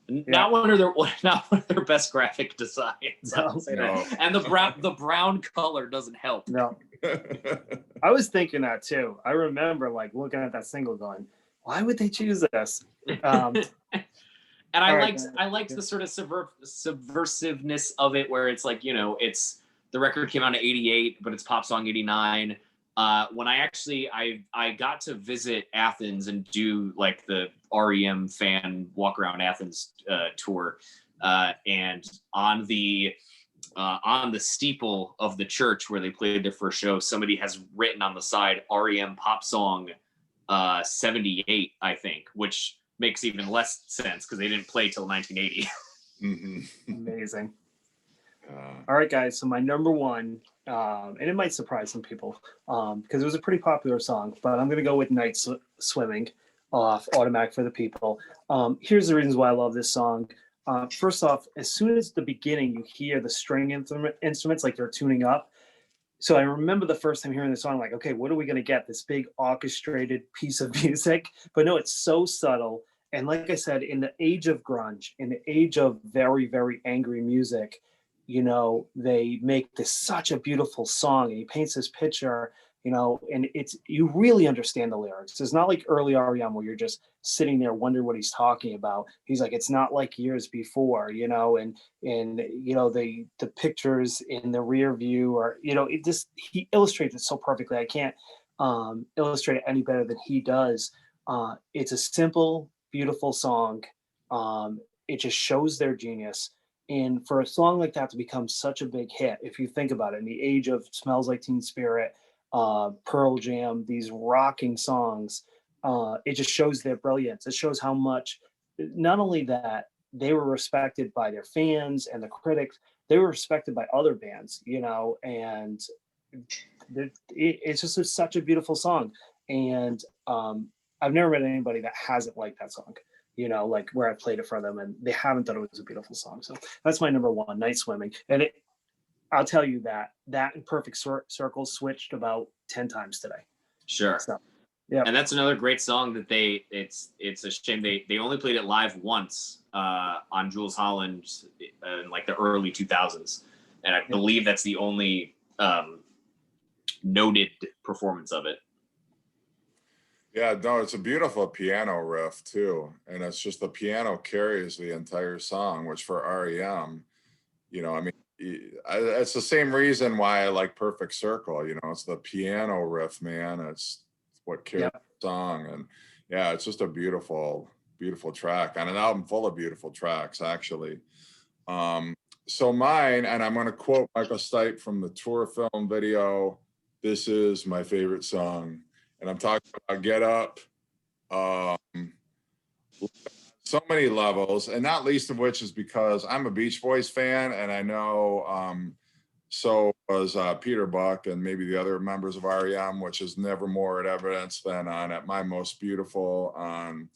not one of their best graphic designs. No. And the brown color doesn't help. No. I was thinking that too. I remember like looking at that single going, why would they choose this? And I right, liked the sort of subversiveness of it, where it's like, you know, it's the record came out in 88, but it's Pop Song 89. When I got to visit Athens and do like the R.E.M. fan walk around Athens tour, and on the steeple of the church where they played their first show, somebody has written on the side R.E.M. Pop Song 78, I think, which makes even less sense because they didn't play till 1980. Mm-hmm. Amazing. All right, guys. So my number one, and it might surprise some people because it was a pretty popular song, but I'm going to go with Night Swimming off Automatic for the People. Here's the reasons why I love this song. First off, as soon as the beginning, you hear the string instruments like they're tuning up. So I remember the first time hearing the song, like, okay, what are we going to get? This big orchestrated piece of music? But no, it's so subtle. And like I said, in the age of grunge, in the age of very, very angry music, you know, they make this such a beautiful song, and he paints this picture, you know, and you really understand the lyrics. It's not like early R.E.M. where you're just sitting there wondering what he's talking about. He's like, it's not like years before, you know, and you know, the pictures in the rear view, or, you know, he illustrates it so perfectly. I can't illustrate it any better than he does. It's a simple, beautiful song. It just shows their genius. And for a song like that to become such a big hit, if you think about it, in the age of Smells Like Teen Spirit, Pearl Jam, these rocking songs, it just shows their brilliance. It shows how much, not only that, they were respected by their fans and the critics, they were respected by other bands, you know, and it's just such a beautiful song. And I've never met anybody that hasn't liked that song, you know, like where I played it for them and they haven't thought it was a beautiful song. So that's my number one, Night Swimming. And I'll tell you that and Perfect Circle switched about 10 times today. Sure. So, yeah. And that's another great song that it's a shame they only played it live once on Jules Holland in like the early 2000s. And I believe that's the only noted performance of it. Yeah, no, it's a beautiful piano riff too, and it's just the piano carries the entire song, which for REM, I mean, it's the same reason why I like Perfect Circle. It's the piano riff, man. It's what carries Yep. the song, and yeah, it's just a beautiful, beautiful track on an album full of beautiful tracks, actually. Um, so mine, and I'm going to quote Michael Stipe from the tour film video. This is my favorite song, and I'm talking about Get Up. Um, so many levels, and not least of which is because I'm a Beach Boys fan, and I know so was Peter Buck and maybe the other members of REM, which is never more at evidence than on At My Most Beautiful on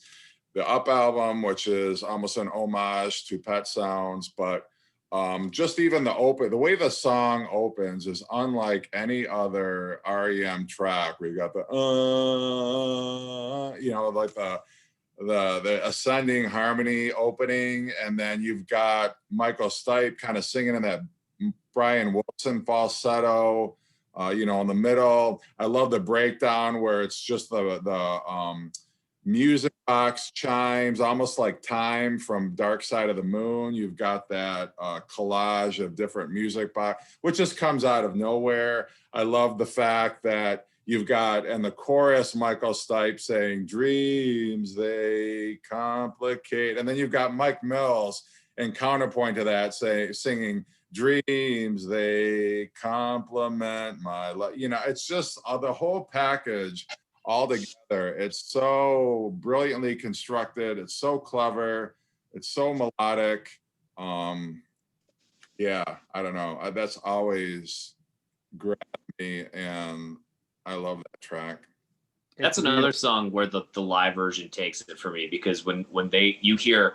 the Up album, which is almost an homage to Pet Sounds, but just even the way the song opens is unlike any other REM track. Where you got the like the ascending harmony opening, and then you've got Michael Stipe kind of singing in that Brian Wilson falsetto, in the middle. I love the breakdown where it's just the music box chimes, almost like Time from Dark Side of the Moon. You've got that collage of different music box, which just comes out of nowhere. I love the fact that you've got, and the chorus, Michael Stipe saying, dreams, they complicate. And then you've got Mike Mills in counterpoint to that singing, dreams, they complement my life. It's just the whole package all together. It's so brilliantly constructed. It's so clever. It's so melodic. Yeah, I don't know. That's always grabbed me, and I love that track. That's another song where the live version takes it for me, because when you hear,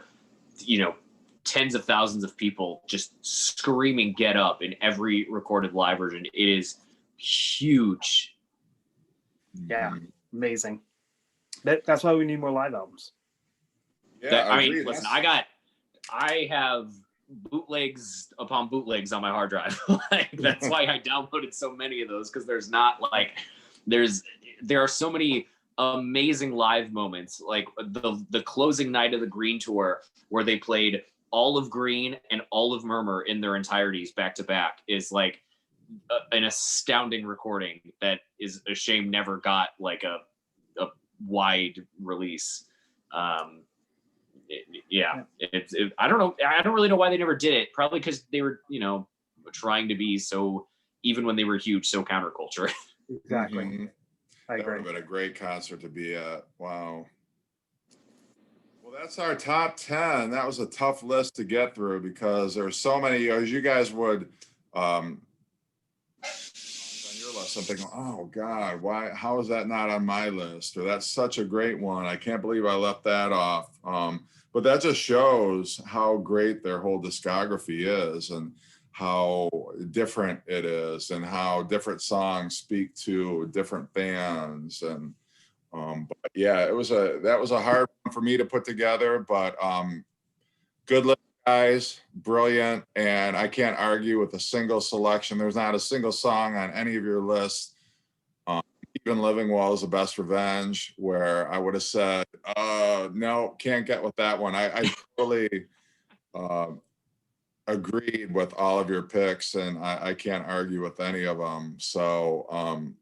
tens of thousands of people just screaming "Get Up" in every recorded live version, it is huge. Yeah, amazing. That's why we need more live albums. Yeah, I mean, listen, I have bootlegs upon bootlegs on my hard drive. That's why I downloaded so many of those, because there are so many amazing live moments, like the closing night of the Green tour, where they played all of Green and all of Murmur in their entirities back to back, is like an astounding recording that is a shame never got like a wide release. I don't know. I don't really know why they never did it. Probably because they were, trying to be so, even when they were huge, so counterculture. Exactly. Mm-hmm. I That would agree. have been a great concert to be at. Wow. Well, that's our top 10. That was a tough list to get through because there's so many, as you guys would, on your list, I'm thinking, oh God, how is that not on my list? Or that's such a great one. I can't believe I left that off. But that just shows how great their whole discography is, and how different it is, and how different songs speak to different bands. And but yeah, that was a hard one for me to put together, but good list, guys, brilliant, and I can't argue with a single selection. There's not a single song on any of your lists. Even Living Well is the Best Revenge, where I would have said, no, can't get with that one. I totally agreed with all of your picks, and I can't argue with any of them. So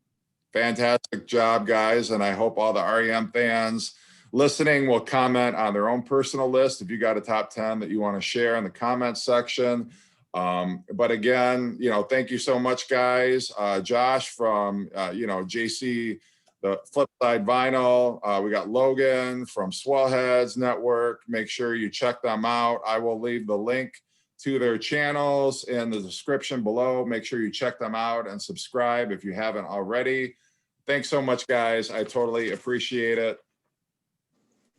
fantastic job, guys. And I hope all the REM fans listening will comment on their own personal list. If you got a top 10 that you want to share in the comments section. But again, thank you so much, guys. Josh from, JC, the Flipside Vinyl. We got Logan from Swellheads Network. Make sure you check them out. I will leave the link to their channels in the description below. Make sure you check them out and subscribe if you haven't already. Thanks so much, guys. I totally appreciate it.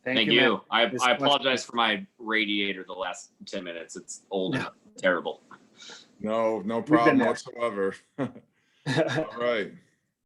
Thank you. I apologize for my radiator the last 10 minutes. It's old and terrible. No problem whatsoever. All right.